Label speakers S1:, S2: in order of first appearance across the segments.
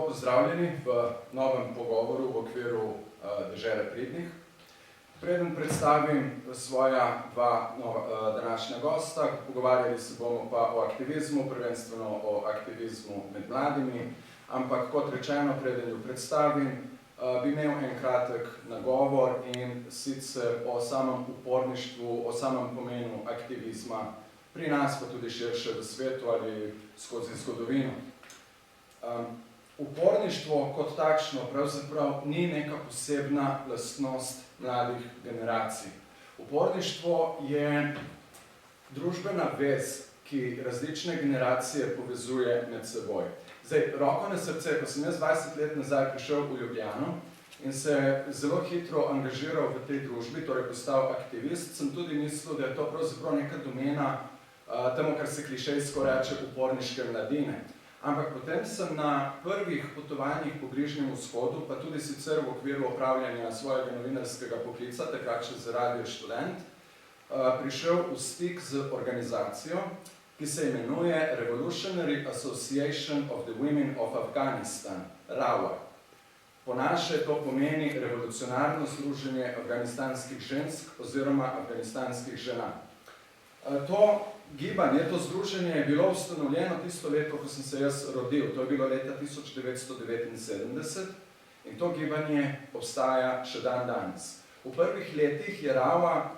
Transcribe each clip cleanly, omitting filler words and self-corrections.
S1: Lepo pozdravljeni v novem pogovoru v okviru Dežele pridnih. Preden predstavim svoja dva današnja gosta, pogovarjali se bomo pa o aktivizmu, prvenstveno o aktivizmu med mladimi, ampak kot rečeno, preden jo predstavim, bi imel en kratek nagovor in sicer o samem uporništvu, o samem pomenu aktivizma pri nas, pa tudi širše v svetu ali skozi zgodovino. Uporništvo kot takšno pravzaprav ni neka posebna lastnost mladih generacij. Uporništvo je družbena vez, ki različne generacije povezuje med seboj. Zdaj, roko na srce, ko sem jaz 20 let nazaj prišel v Ljubljano in se zelo hitro angažiral v tej družbi, torej postal aktivist, sem tudi mislil, da je to pravzaprav neka domena temu, kar se klišejsko reče uporniške mladine. Ampak potem sem na prvih potovanjih po Bližnjem vzhodu, pa tudi sicer v okviru opravljanja svojega novinarskega poklica, takrat še za Radio Študent, prišel v stik z organizacijo, ki se imenuje Revolutionary Association of the Women of Afghanistan, RAWA. Po naše to pomeni revolucionarno združenje afganistanskih žensk oziroma afganistanskih žena. To gibanje, to združenje je bilo ustanovljeno tisto leto, ko sem se jaz rodil, to je bilo leta 1979 in to gibanje obstaja še dan danes. V prvih letih je RAWA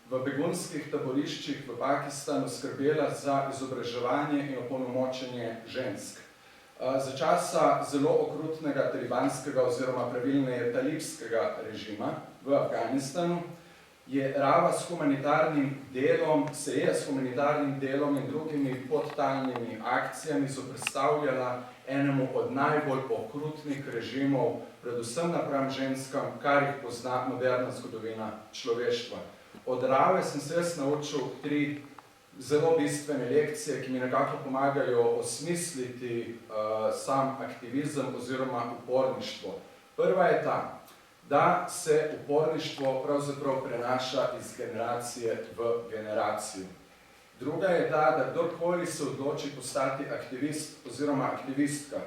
S1: v begunskih taboriščih v Pakistanu skrbela za izobraževanje in opolnomočenje žensk. Za časa zelo okrutnega talibanskega oziroma pravilneje talibskega režima v Afganistanu je RAWA s humanitarnim delom in drugimi podtalnimi akcijami zoperstavljala enemu od najbolj okrutnih režimov, predvsem napram ženskam, kar jih pozna moderna zgodovina človeštva. Od RAWE sem se jaz naučil 3 zelo bistvene lekcije, ki mi nekako pomagajo osmisliti sam aktivizem oziroma uporništvo. Prva je ta, da se uporništvo pravzaprav prenaša iz generacije v generacijo. Druga je ta, da kdorkoli se odloči postati aktivist oziroma aktivistka,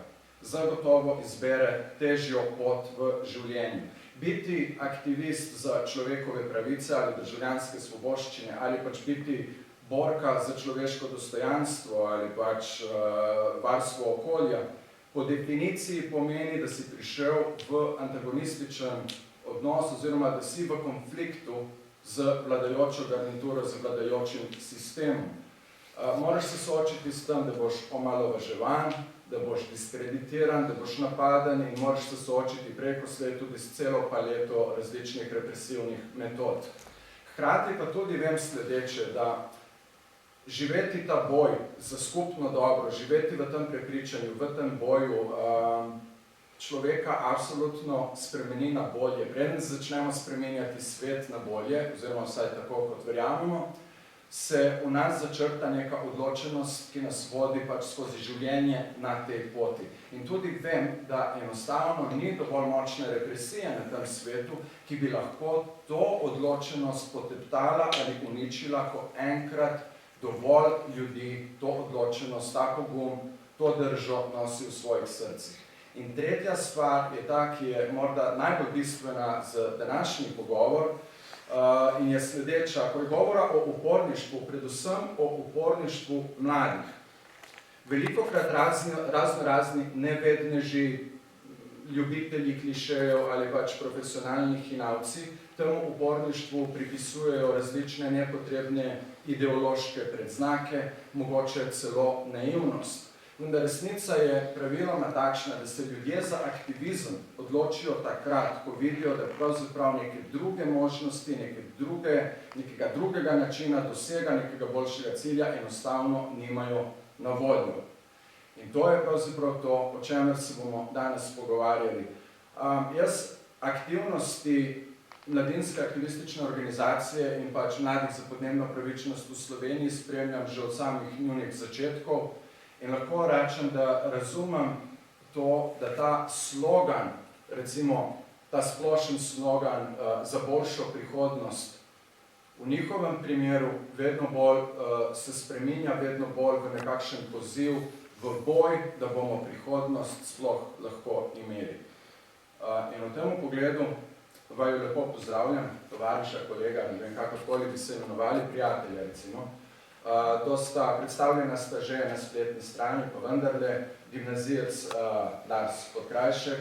S1: zagotovo izbere težjo pot v življenju. Biti aktivist za človekove pravice ali državljanske svoboščine ali pač biti borka za človeško dostojanstvo ali pač varstvo okolja, po definiciji pomeni, da si prišel v antagonističen odnos oziroma da si v konfliktu z vladajočo garnituro, z vladajočim sistemom. Moraš se soočiti s tem, da boš omalovaževan, da boš diskreditiran, da boš napaden in moraš se soočiti preko slej tudi s celo paleto različnih represivnih metod. Hkrati pa tudi vem sledeče, da živeti ta boj za skupno dobro, živeti v tem prepričanju, v tem boju človeka absolutno spremeni na bolje. Preden začnemo spremenjati svet na bolje, oziroma vsaj tako, kot verjamemo, se v nas začrta neka odločenost, ki nas vodi pač skozi življenje na tej poti. In tudi vem, da enostavno ni dovolj močne represije na tem svetu, ki bi lahko to odločenost poteptala ali uničila, ko enkrat dovolj ljudi to odločenost, ta pogum, to držo nosi v svojih srcih. In tretja stvar je ta, ki je morda najbolj bistvena za današnji pogovor in je sledeča, ko je govora o uporništvu, predvsem o uporništvu mladih. Velikokrat razni nevedneži, ljubitelji klišejev ali pač profesionalni hinavci temu uporništvu pripisujejo različne nepotrebne ideološke predznake, mogoče celo naivnost. Vendar resnica je praviloma takšna, da se ljudje za aktivizem odločijo takrat, ko vidijo, da pravzaprav neke druge možnosti, nekega drugega načina dosega nekega boljšega cilja enostavno nimajo na voljo. In to je pravzaprav to, o čemer se bomo danes pogovarjali. Jaz aktivnosti mladinske aktivistične organizacije in pač mladih za podnebno pravičnost v Sloveniji spremljam že od samih njunih začetkov in lahko rečem, da razumem to, da ta slogan, recimo ta splošen slogan za boljšo prihodnost, v njihovem primeru vedno bolj se spreminja, vedno bolj v nekakšen poziv v boj, da bomo prihodnost sploh lahko imeli. In v tem pogledu vaju lepo pozdravljam, tovariša, kolega, ne vem, kakorkoli bi se imenovali, prijatelja recimo. Predstavljena sta že na spletni strani, pa vendarle gimnazijec Lars Podkrajšek,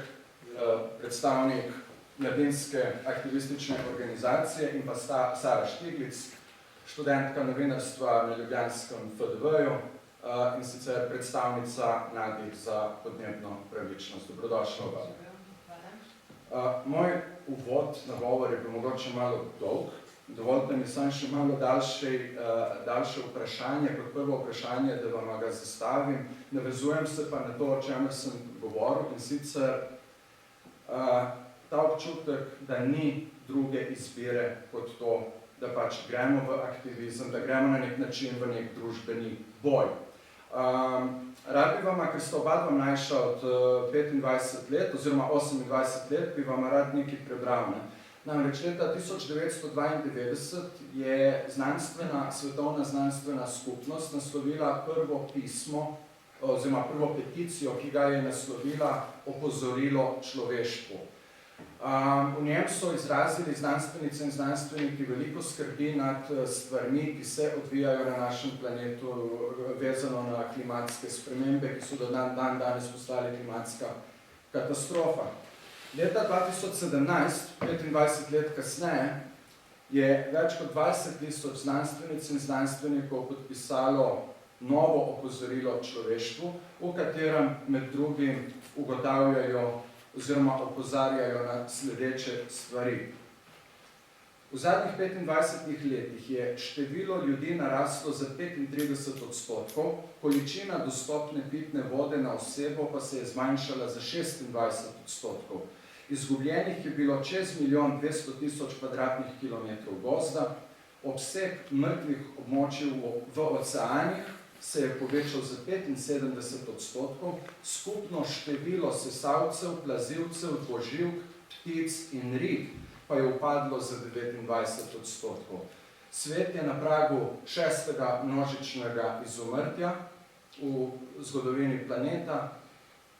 S1: predstavnik mladinske aktivistične organizacije in pa Sara Štiglic, študentka novinarstva na ljubljanskem FDV-ju in sicer predstavnica Mladih za podnebno pravičnost. Dobrodošla oba. Moj uvod, nagovor je bil mogoče malo dolg. Dovolite mi samo še malo daljše vprašanje, kot prvo vprašanje, da vam ga zastavim. Navezujem se pa na to, o čemer sem govoril, in sicer ta občutek, da ni druge izbire kot to, da pač gremo v aktivizem, da gremo na nek način v nek družbeni boj. Rad bi vam, ker sta oba dva mlajša od 25 let oziroma 28 let, bi vam rad nekaj prebral. Namreč leta 1992 je svetovna znanstvena skupnost naslovila prvo pismo oziroma prvo peticijo, ki ga je naslovila Opozorilo človeštvu. V njem so izrazili znanstvenice in znanstveniki veliko skrbi nad stvarmi, ki se odvijajo na našem planetu, vezano na klimatske spremembe, ki so do danes postale klimatska katastrofa. Leta 2017, 25 let kasneje, je več kot 20.000 znanstvenic in znanstvenikov podpisalo novo opozorilo človeštvu, v katerem med drugim ugotavljajo oziroma opozarjajo na sledeče stvari. V zadnjih 25 letih je število ljudi naraslo za 35%, količina dostopne pitne vode na osebo pa se je zmanjšala za 26%. Izgubljenih je bilo čez 1.200.000 kvadratnih kilometrov gozda, obseg mrtvih območij v oceanih se je povečal za 75%, skupno število sesalcev, plazilcev, dvoživk, ptic in rib pa je upadlo za 29%. Svet je na pragu 6. množičnega izumrtja v zgodovini planeta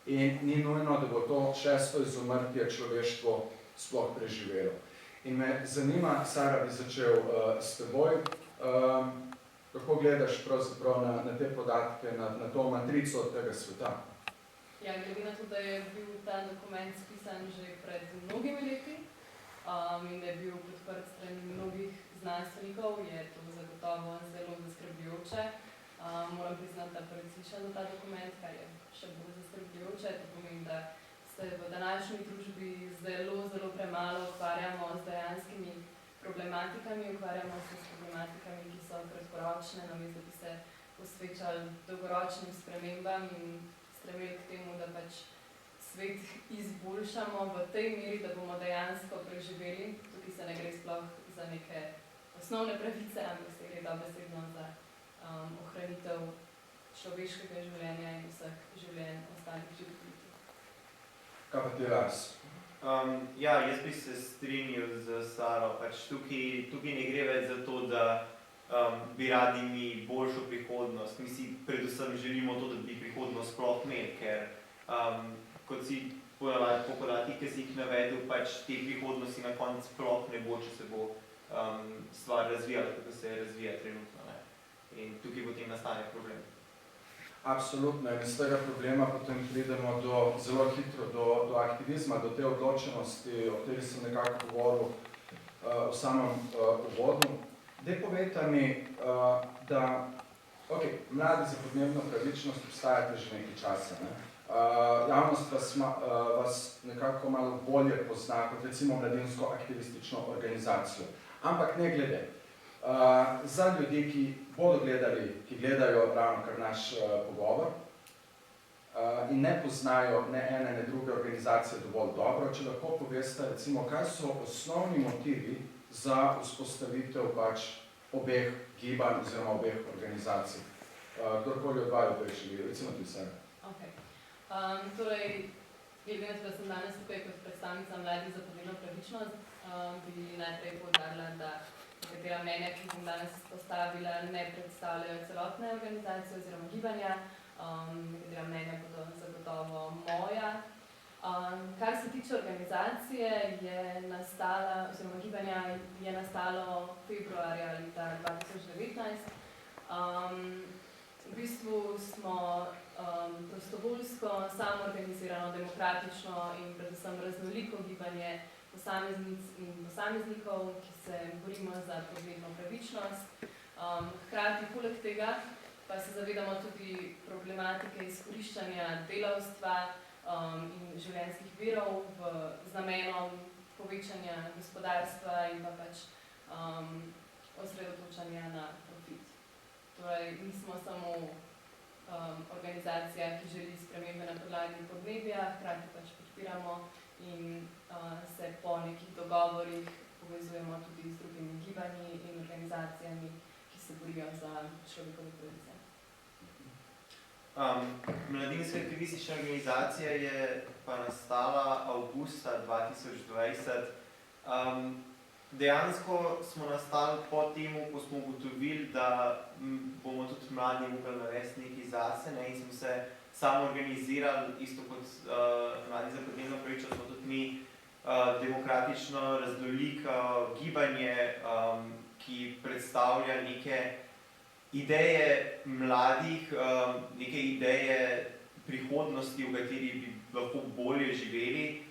S1: in ni nujno, da bo to 6. izumrtje človeštvo sploh preživelo. In me zanima, Sara, bi začel s teboj, kako gledaš pravzaprav na te podatke, na to matrico tega sveta?
S2: Ja, glede na to, da je bil ta dokument spisan že pred mnogimi leti in je bil podprt strani mnogih znanstvenikov, je to zagotovo zelo zaskrbljujoče. Moram priznati, da prvič slišala za ta dokument, kar je še bolj zaskrbljujoče. To pomeni, da se v današnji družbi zelo premalo ukvarjamo z dejanskimi problematikami, ukvarjamo se s problematikami, ki so kratkoročne, namesto da bi se posvečali dolgoročnim spremembam in stremeli k temu, da pač svet izboljšamo v tej meri, da bomo dejansko preživeli. Tukaj se ne gre sploh za neke osnovne pravice, ampak se gre dobesedno za ohranitev človeškega življenja in vseh življenj ostalih življenj.
S1: Kaj pa ti, Lars?
S3: Ja, jaz bi se strinjal z Saro. Pač tukaj ne gre več za to, da bi radi mi boljšo prihodnost. Mi si predvsem želimo to, da bi prihodnost sploh imeli, ker kot si po podatkih, ki si jih navedel, pač te prihodnosti na koncu sploh ne bo, če se bo stvar razvijala, kako se razvija trenutno. In tukaj potem nastane problem.
S1: Absolutno. In iz tega problema potem pridemo zelo hitro do aktivizma, do te odločenosti, o kateri sem nekako govoril v samem uvodu. Dej povejte mi, da Mladi za podnebno pravičnost obstajate že nekaj časa. Javnost vas nekako malo bolje pozna kot recimo mladinsko aktivistično organizacijo. Ampak ne glede. Za ljudi, ki bodo gledali, ki gledajo ravno kar naš pogovor in ne poznajo ne ene, ne druge organizacije dovolj dobro, če lahko poveste, recimo, kaj so osnovni motivi za vzpostavitev pač obeh gibanj oziroma obeh organizacij. Kdorkoli od vaju želi, recimo tudi sebe.
S2: Torej, glede na to, da sem danes tukaj kot predstavnica Mladih za podnebno pravičnost, bi najprej poudarila, da nekatera mnenja, ki sem danes postavila, ne predstavljajo celotne organizacije oziroma gibanja, nekatera mnenja bodo zagotovo moja. Kar se tiče organizacije, je nastala, oziroma gibanja je nastalo februarja leta 2019. V bistvu smo prostovoljsko, samoorganizirano, demokratično in predvsem raznoliko gibanje posameznic in posameznikov, ki se borimo za podnebno pravičnost. Hkrati poleg tega pa se zavedamo tudi problematike izkoriščanja delavstva in življenjskih virov z namenom povečanja gospodarstva in pa pač osredotočanja na profit. Torej, nismo samo organizacija, ki želi spremembe na podlagi podnebja, hkrati pač podpiramo in se po nekih dogovorih povezujemo tudi z drugimi gibanji in organizacijami, ki se borijo za človekove pravice.
S3: Mladinska aktivistična organizacija je pa nastala avgusta 2020. Dejansko smo nastali po temu, ko smo ugotovili, da bomo tudi mladi upali narediti nekaj zase, in smo se samoorganizirali, isto kot Mladi za podnebno pravičnost, smo tudi mi demokratično raznoliko gibanje, ki predstavlja neke ideje mladih, neke ideje prihodnosti, v kateri bi lahko bolje živeli.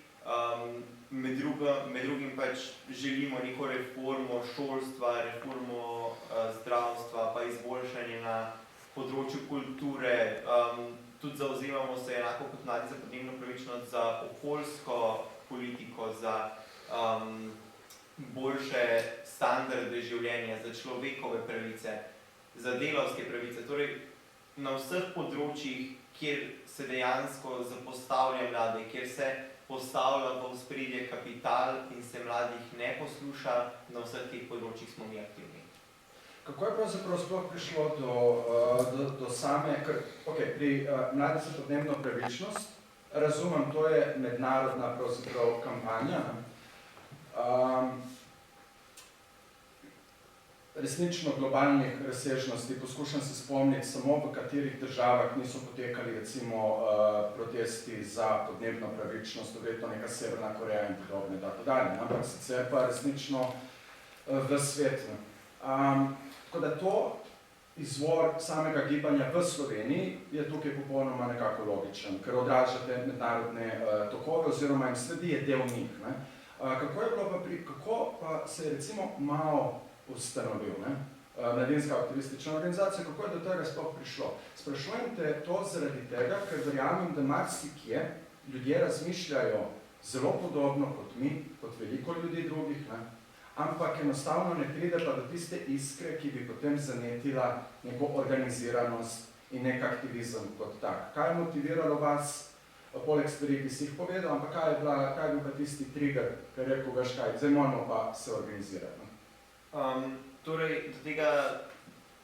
S3: Med drugim pač želimo neko reformo šolstva, reformo zdravstva, pa izboljšanje na področju kulture. Tudi zavzemamo se enako kot Mladi za podnebno pravičnost za okoljsko politiko, za boljše standarde življenja, za človekove pravice, za delavske pravice. Torej, na vseh področjih, kjer se dejansko zapostavlja mlade, kjer se postavlja v ospredje kapital in se mladih ne posluša, na vseh teh področjih smo mi aktivni.
S1: Kako je pravzaprav sploh prišlo do same, pri Mladi za podnebno pravičnost, razumem, to je mednarodna pravzaprav kampanja, resnično globalnih razsežnosti, poskušam se spomniti samo, v katerih državah niso potekali recimo protesti za podnebno pravičnost, verjetno neka Severna Koreja in podobne, ampak sicer pa resnično v svetu. Tako da to izvor samega gibanja v Sloveniji je tukaj popolnoma nekako logičen, ker odraža te mednarodne tokove oziroma jim sledi je del njih. Kako pa se je recimo MAO ustanovil, mladinska aktivistična organizacija, kako je do tega sploh prišlo? Sprašujem te to zaradi tega, ker verjamem, da marsikje ljudje razmišljajo zelo podobno kot mi, kot veliko ljudi drugih, ampak enostavno ne pride pa do tiste iskre, ki bi potem zanetila neko organiziranost in nek aktivizem kot tak. Kaj je motiviralo vas, poleg stvari, ki si jih povedal, ampak kaj je bil pa tisti trigger, ker je rekel, veš kaj, zdaj moramo pa se organizirati?
S3: Torej, do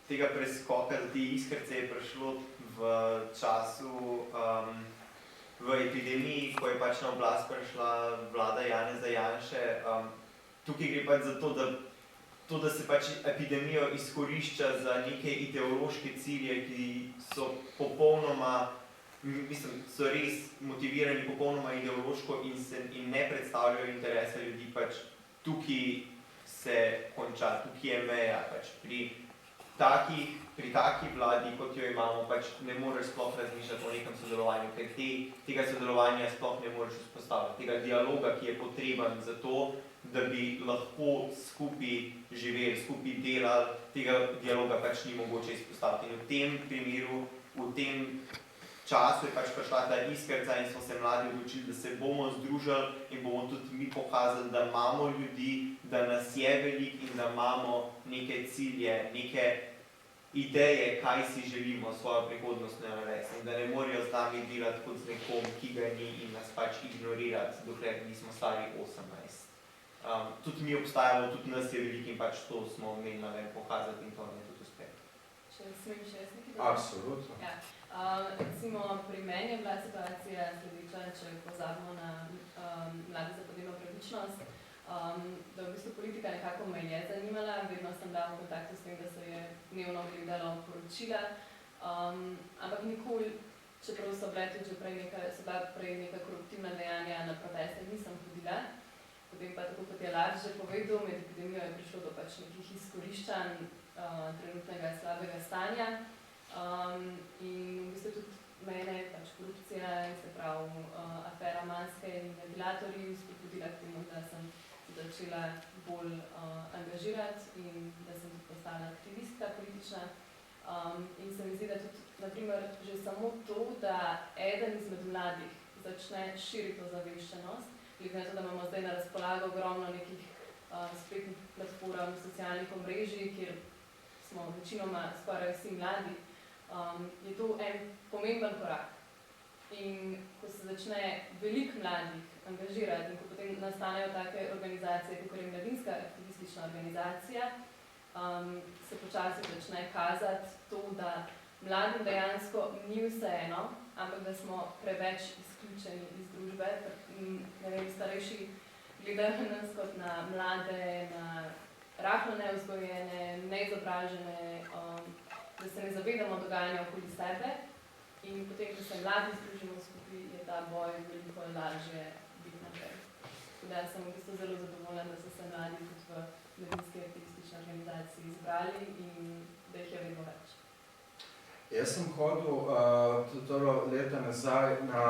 S3: tega preskoka, do te iskrce je prišlo v času, v epidemiji, ko je pač na oblast prišla vlada Janeza Janše. Tukaj gre pač za to, da se pač epidemijo izkorišča za neke ideološke cilje, ki so popolnoma, so res motivirani popolnoma ideološko in ne predstavljajo interese ljudi, pač tukaj se konča, tukaj je meja. Pač pri taki vladi, kot jo imamo, pač ne moreš sploh razmišljati o nekem sodelovanju, ker tega sodelovanja sploh ne moreš vzpostaviti, tega dialoga, ki je potreben za to, da bi lahko skupaj živeli, skupaj delali, tega dialoga pač ni mogoče izpostaviti. In v tem primeru, v tem času je pač prišla ta iskrca in smo se mladi odločili, da se bomo združili in bomo tudi mi pokazali, da imamo ljudi, da nas je veliko in da imamo neke cilje, neke ideje, kaj si želimo svojo prihodnost narediti in da ne morajo z nami delati kot z nekom, ki ga ni in nas pač ignorirati, dokler nismo stari 18. Tudi mi obstajamo, tudi nas je veliko in pač to smo imeli namen pokazati in to nam je tudi uspeti.
S2: Če smem še jaz nekaj?
S1: Absolutno.
S2: Ja. Recimo pri meni je bila situacija sledeča, če pozabimo na Mladi za podnebno pravičnost, da v bistvu politika nekako me je zanimala, vedno sem bila v kontaktu s tem, da se je dnevno gledalo poročila Ampak nikoli, čeprav so bile tudi že prej neka koruptivna dejanja na protestih, nisem hodila. Potem pa, tako kot je Lars že povedal, med epidemijo je prišlo do pač nekih izkoriščanj trenutnega slabega stanja. In v bistvu tudi mene pač korupcija, se pravi afera Maske in ventilatorji spodbudila k temu, da sem začela bolj angažirati in da sem tudi postala aktivistka politična. In se mi zdi, da tudi, naprimer, že samo to, da eden izmed mladih začne širiti to zaveščenost, glede na to, da imamo zdaj na razpolago ogromno nekih spletnih platform, socialnih omrežij, kjer smo večinoma skoraj vsi mladi, je to en pomemben korak. In ko se začne veliko mladih angažirati in ko potem nastanejo take organizacije, kot je mladinska aktivistična organizacija, se počasi začne kazati to, da mladim dejansko ni vseeno, ampak da smo preveč izključeni iz družbe. Ne vem, starejši gledajo na nas kot na mlade, na rahlo nevzgojene, neizobražene, da se ne zavedamo dogajanja okoli sebe. In potem, ko se mladi združimo skupaj, je ta boj veliko lažje biti naprej. Tako da sem v bistvu zelo zadovoljna, da so se mladi tudi v mladinski aktivistični organizaciji izbrali in da jih je vedno več.
S1: Jaz sem hodil leta nazaj na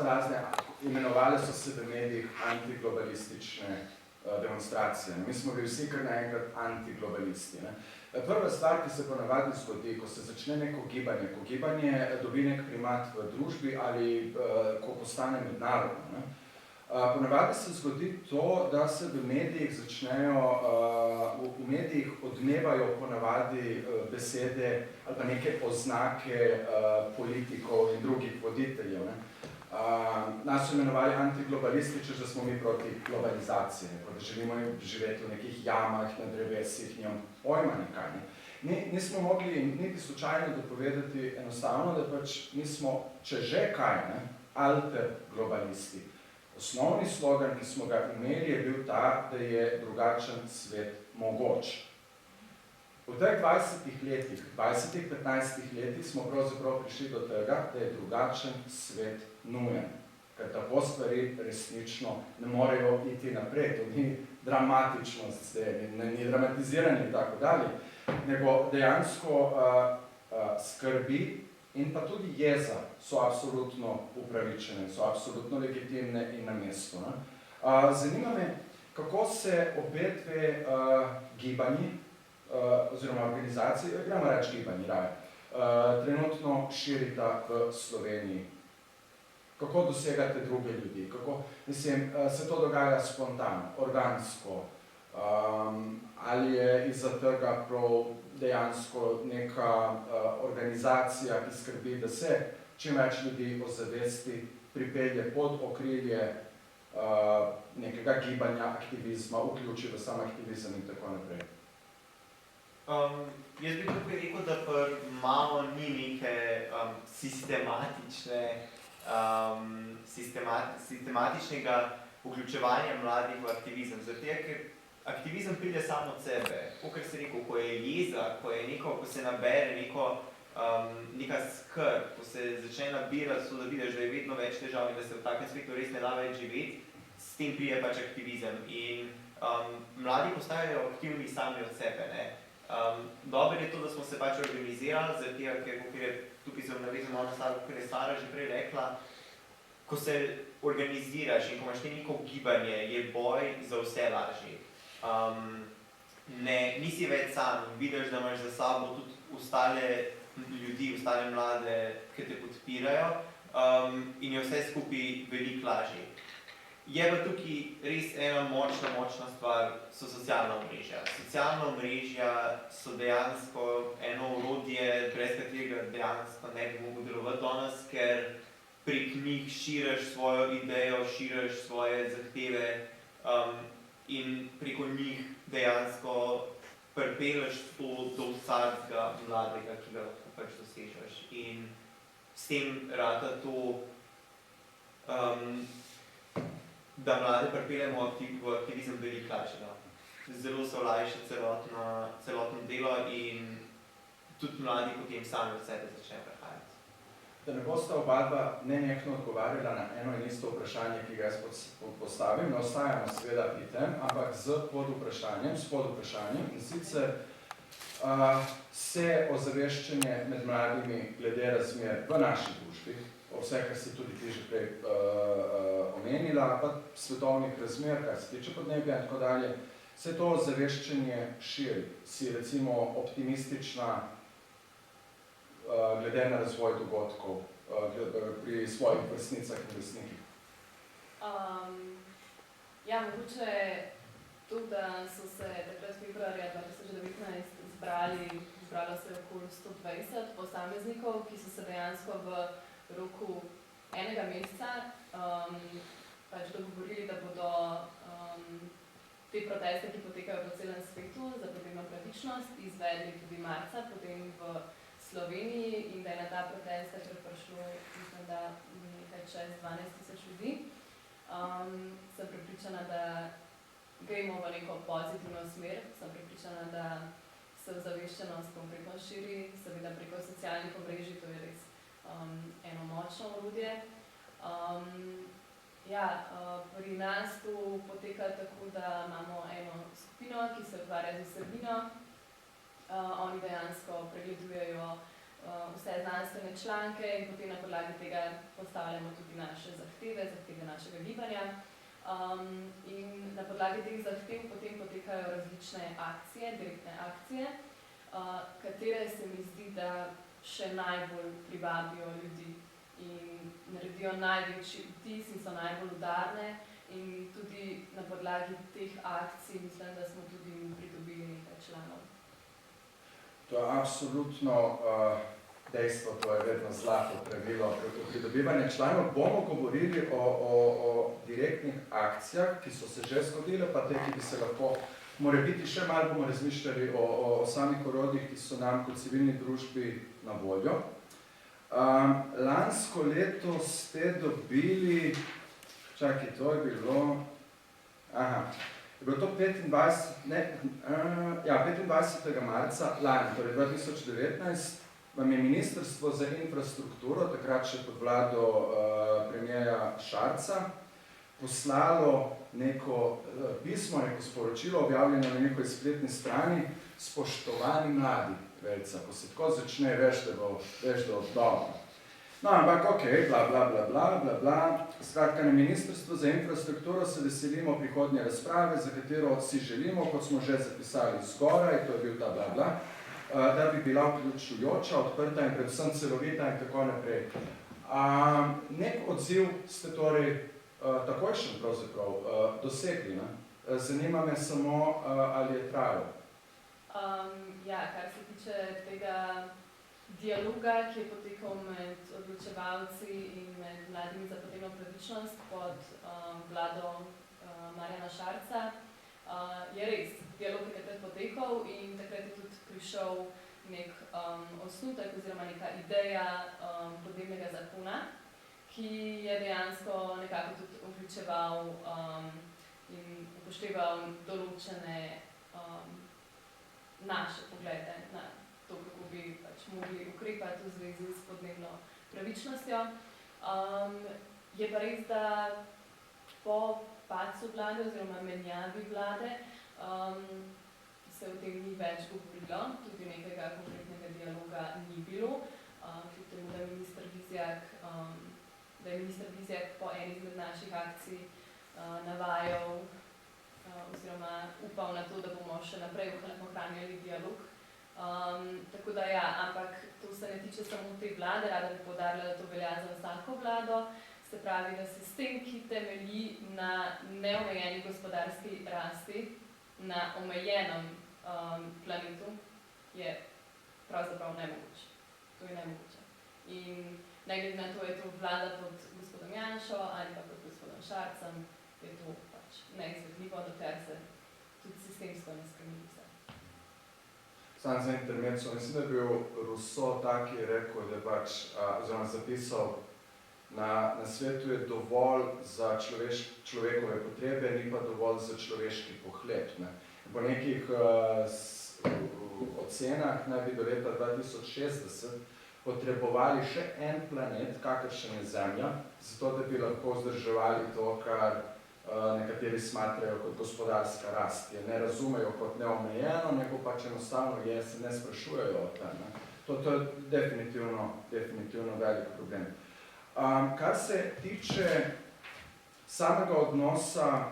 S1: razne, imenovali so se v medijih antiglobalistične demonstracije. Mi smo bili vsi kar naenkrat antiglobalisti. Prva stvar, ki se ponavadi zgodi, ko se začne neko gibanje, ko gibanje dobi nek primat v družbi ali ko postane mednarodno, ponavadi se zgodi to, da se v medijih v medijih odmevajo ponavadi besede ali pa neke oznake politikov in drugih voditeljev. Nas so imenovali antiglobalisti, če že smo mi proti globalizaciji, da želimo živeti v nekih jamah, na drevesih, njom pojma nekaj. Nismo mogli niti slučajno dopovedati enostavno, da pač mi smo, če že kaj, alterglobalisti. Osnovni slogan, ki smo ga imeli, je bil ta, da je drugačen svet mogoč. V teh 20-15 letih smo pravzaprav prišli do tega, da je drugačen svet nujen. Ker tako stvari resnično ne morejo iti naprej. To ni dramatičnost, ni dramatiziranje in tako dalje, nego dejansko skrbi in pa tudi jeza so absolutno upravičene, so absolutno legitimne in na mestu. Zanima me, kako se obe dve gibanji oziroma organizacije, gremo reči gibanji, trenutno širita v Sloveniji. Kako dosegate druge ljudi? Se to dogaja spontano, organsko? Ali je izza tega prav dejansko neka organizacija, ki skrbi, da se čim več ljudi ozavesti, pripelje pod okrilje nekega gibanja, aktivizma, vključi v sam aktivizem in tako naprej?
S3: Jaz bi tukaj rekel, da malo ni neke sistematičnega vključevanja mladih v aktivizem. Zato, ker aktivizem pride samo od sebe. Kakor se rekel, ko je jeza, ko se nabere neka skrb, ko se začne nabirati, so da vidiš, da je vedno več težav in da se v takem svetu res ne da več živeti, s tem pride pač aktivizem. In mladi postajajo aktivni sami od sebe. Dobro je to, da smo se pač organizirali, zato ker tukaj sem navezal malo na stvar, kot je Sara že prej rekla, ko se organiziraš in ko imaš neko gibanje, je boj za vse lažji. Nisi več sam, vidiš, da imaš za sabo tudi ostale ljudi, ostale mlade, ki te podpirajo in je vse skupaj veliko lažji. Je pa tukaj res ena močna stvar, so socialna omrežja. Socialna omrežja so dejansko eno orodje, brez katerega dejansko ne bi mogel delovati danes, ker prek njih širiš svojo idejo, širiš svoje zahteve in preko njih dejansko pripelješ to do vsakega mladega, ki ga lahko pač dosežeš. In s tem rata to, da mlade pripeljemo v aktivizem veliko lažjega. Zelo se olajša celotno delo in tudi mladi potem sami od sebe začnejo prehajati.
S1: Da ne boste oba dva nenehno odgovarjala na eno in isto vprašanje, ki ga jaz postavim, ne ostajamo seveda pri tem, ampak s podvprašanjem, in sicer se ozaveščanje med mladimi glede razmer v naši družbi, vse, kar si tudi ti že prej omenila, pa svetovnih razmer, kar se tiče podnebja in tako dalje, se to ozaveščanje širi, si recimo optimistična glede na razvoj dogodkov pri svojih vrstnicah in vrstnikih?
S2: Ja, mogoče to, da so se takrat februarja 2019 zbralo se okoli 120 posameznikov, ki so se dejansko v roku enega meseca pač dogovorili, da bodo te proteste, ki potekajo po celem svetu za podnebno pravičnost, izvedli tudi marca, potem v Sloveniji, in da je na ta protest takrat prišlo, mislim, da nekaj čez 12,000 ljudi. Sem prepričana, da gremo v neko pozitivno smer, sem prepričana, da se ozaveščenost konkretno širi, seveda preko socialnih omrežij, to je res eno močno orodje. Pri nas to poteka tako, da imamo eno skupino, ki se ukvarja z vsebino. Oni dejansko pregledujejo vse znanstvene članke in potem na podlagi tega postavljamo tudi naše zahteve našega gibanja. In na podlagi teh zahtev potem potekajo različne akcije, direktne akcije, katere se mi zdi, da še najbolj privabijo ljudi in naredijo največji vtis in so najbolj udarne. In tudi na podlagi teh akcij mislim, da smo tudi pridobili nekaj članov.
S1: To je absolutno dejstvo, to je vedno zlato pravilo pridobivanja članov. Bomo govorili o direktnih akcijah, ki so se že zgodile, pa te, ki bi se lahko, morebiti še malo bomo razmišljali o samih orodjih, ki so nam kot civilni družbi na voljo. Lansko leto ste dobili, čakaj, to je bilo, je bilo to 25. marca lani, torej 2019, vam je Ministrstvo za infrastrukturo, takrat še pod vlado premierja Šarca, poslalo neko pismo, neko sporočilo, objavljeno na nekoj spletni strani: spoštovani mladi, Velca, ko se tako začne, veš, da dobro. No, ampak okej, bla, bla, bla, bla, bla, bla. Skratka, na Ministrstvu za infrastrukturo se veselimo prihodnje razprave, za katero si želimo, kot smo že zapisali zgoraj, to je bil ta bla, bla, da bi bila vključujoča, odprta in predvsem celovita in tako naprej. Nek odziv ste torej takojšen pravzaprav dosegli, ne? Zanima me samo, ali je trajalo.
S2: Kar se tiče tega dialoga, ki je potekal med odločevalci in med mladimi za podnebno pravičnost pod vlado Marjana Šarca, je res, dialog je takrat potekal in takrat je tudi prišel nek osnutek oziroma neka ideja podnebnega zakona, ki je dejansko nekako tudi vključeval in upošteval določene naše poglede na to, kako bi pač mogli ukrepati v zvezi s podnebno pravičnostjo. Je pa res, da po padcu vlade oziroma menjavi vlade se o tem ni več govorilo, tudi nekega konkretnega dialoga ni bilo, kljub temu, da je minister Vizjak po eni izmed naših akcij navajal oziroma upal na to, da bomo še naprej ohranjali dialog. Tako da ja, ampak to se ne tiče samo te vlade, rada bi poudarila, da to velja za vsako vlado, se pravi, da sistem, ki temelji na neomejeni gospodarski rasti, na omejenem planetu, je pravzaprav nemogoče. To je nemogoče. In ne glede na to, je to vlada pod gospodom Janšo ali pa pod gospodom Šarcem, je to pač neizvedljivo, dokler se tudi sistemsko ne spremeni vse.
S1: Sam za intermezzo, mislim, da je bil Rousseau tak, ki je rekel, da pač, oziroma zapisal, na svetu je dovolj za človekove potrebe, ni pa dovolj za človeški pohlep. Po nekih ocenah naj bi do leta 2060 potrebovali še en planet, kakršen je Zemlja, zato da bi lahko vzdrževali to, kar nekateri smatrajo kot gospodarska rast, je ne razumejo kot neomejeno, neko pač enostavno je, se ne sprašujejo o tem. Ne. To je definitivno velik problem. Kar se tiče samega odnosa,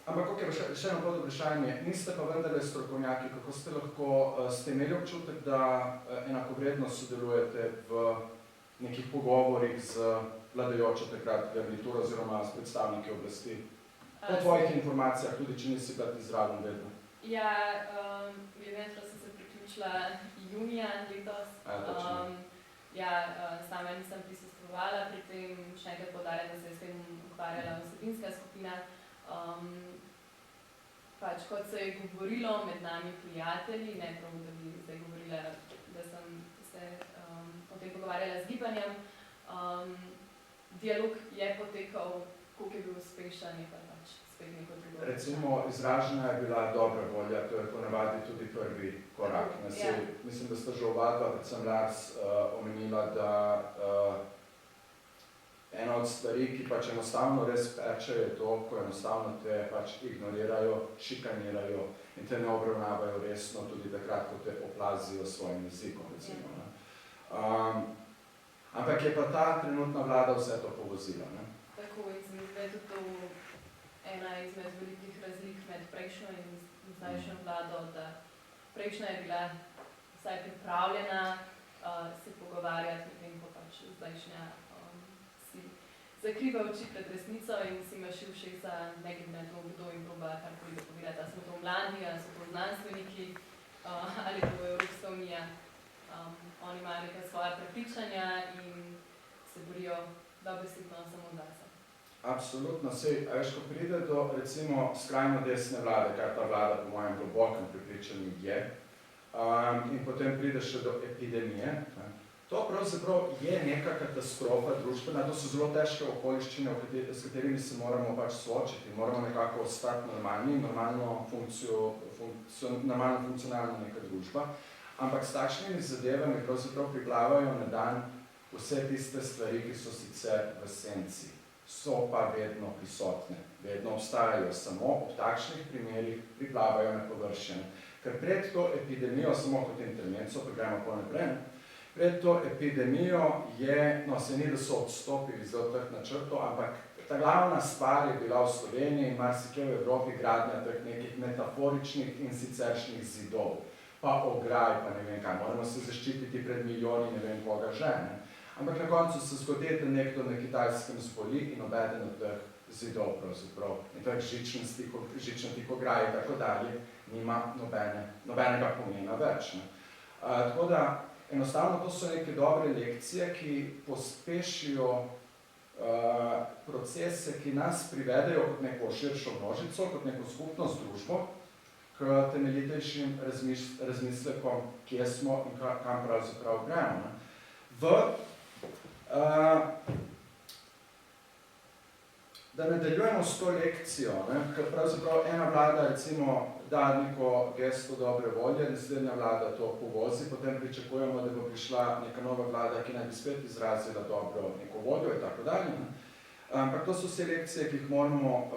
S1: ampak ok, še eno pod vprašanje, niste pa vendarle strokovnjaki, kako ste imeli občutek, da enakovredno sodelujete v nekih pogovorih z vladajočo takrat garnituro oziroma s predstavniki oblasti? Po tvojih informacijah, tudi če nisi bila izraven vedno.
S2: Ja, glede na to sem se priključila junija letos. Sama nisem prisostvovala pri tem, še enkrat poudarjam, da se je s tem ukvarjala vsebinska skupina. Pač kot se je govorilo med nami prijatelji, ne prav, da bi zdaj govorila, da sem se o tem pogovarjala z gibanjem. Dialog je potekal, koliko je bil uspešen, je pa pač spet neko drugo.
S1: Recimo, izražena je bila dobra volja, to je ponavadi tudi prvi korak. Mislim, da sta že oba, predvsem Lars, omenila, da ena od stvari, ki pač enostavno res peče, je to, ko enostavno te pač ignorirajo, šikanirajo in te ne obravnavajo resno, tudi takrat, ko te oplazijo s svojim jezikom, recimo. Ampak je pa ta trenutna vlada vse to povozila, ne?
S2: Tako, in se mi zdi, da je tudi to ena izmed velikih razlik med prejšnjo in zdajšnjo vlado, da prejšnja je bila vsaj pripravljena se pogovarjati, medtem ko pač zdajšnja si zakriva oči pred resnico in si maši ušesa, ne glede na to, kdo in proba karkoli dopovedati, ali smo to mladi, ali so to znanstveniki, ali to je Evropska unija. Oni imajo neka svoja prepričanja in se borijo dobesedno samo zase.
S1: Absolutno, sej, a veš, ko pride do, recimo, skrajno desne vlade, kar ta vlada po mojem globokem prepričanju je, in potem pride še do epidemije, to pravzaprav je neka katastrofa družbena, to so zelo težke okoliščine, s katerimi se moramo pač soočiti, moramo nekako ostati normalni, normalno funkcionalna neka družba, ampak s takšnimi zadevami pravzaprav priplavajo na dan vse tiste stvari, ki so sicer v senci, so pa vedno prisotne, vedno obstajajo, samo ob takšnih primerih priplavajo na površje. Ker pred to epidemijo, samo kot intervenco, pregremo po naprej, pred to epidemijo je, no se ni, da so odstopili zdaj od teh načrtov, ampak ta glavna stvar je bila v Sloveniji in marsikje v Evropi gradnja teh nekih metaforičnih in siceršnjih zidov, pa ograj, pa ne vem kaj, moramo se zaščititi pred milijoni ne vem koga že, ne? Ampak na koncu se zgodi, da nekdo na Kitajskem zboli in obeden od teh zidov pravzaprav in teh žičnatih ograj in tako dalje nima nobenega pomena več. Tako da, enostavno to so neke dobre lekcije, ki pospešijo procese, ki nas privedejo kot neko širšo množico, kot neko skupnost družbo, k temeljitejšim razmislekom, kje smo in kam pravzaprav gremo. Da nadaljujemo s to lekcijo, ker pravzaprav ena vlada recimo da neko gesto dobre volje, naslednja vlada to povozi, potem pričakujemo, da bo prišla neka nova vlada, ki naj bi spet izrazila dobro neko voljo in tako dalje. Ampak to so vse lekcije, ki jih moramo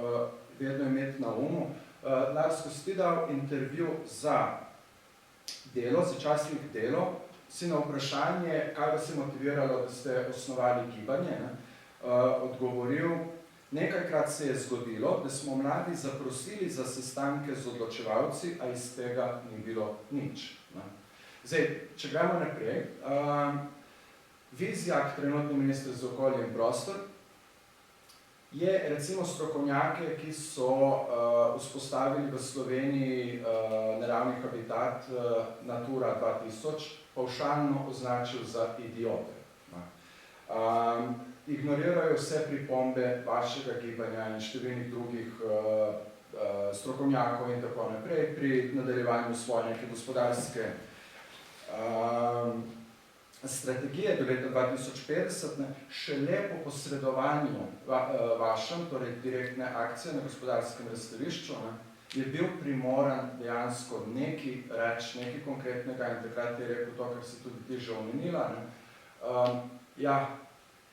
S1: vedno imeti na umu. Lars, ko si dal intervju za Delo, za časnik Delo, si na vprašanje, kaj vas je motiviralo, da ste osnovali gibanje, odgovoril, nekajkrat se je zgodilo, da smo mladi zaprosili za sestanke z odločevalci, a iz tega ni bilo nič. Zdaj, če gremo naprej, Vizjak, trenutni minister za okolje in prostor, je recimo strokovnjake, ki so vzpostavili v Sloveniji naravni habitat Natura 2000, pavšalno označil za idiote. Ignorirajo vse pripombe vašega gibanja in številnih drugih strokovnjakov in tako naprej pri nadaljevanju svoje neke gospodarske strategije do leta 2050, šele po posredovanju vašem, torej direktne akcije na gospodarskem razstavišču, je bil primoran dejansko nekaj reči, nekaj konkretnega in takrat je rekel to, kar si tudi ti že omenila. Ja,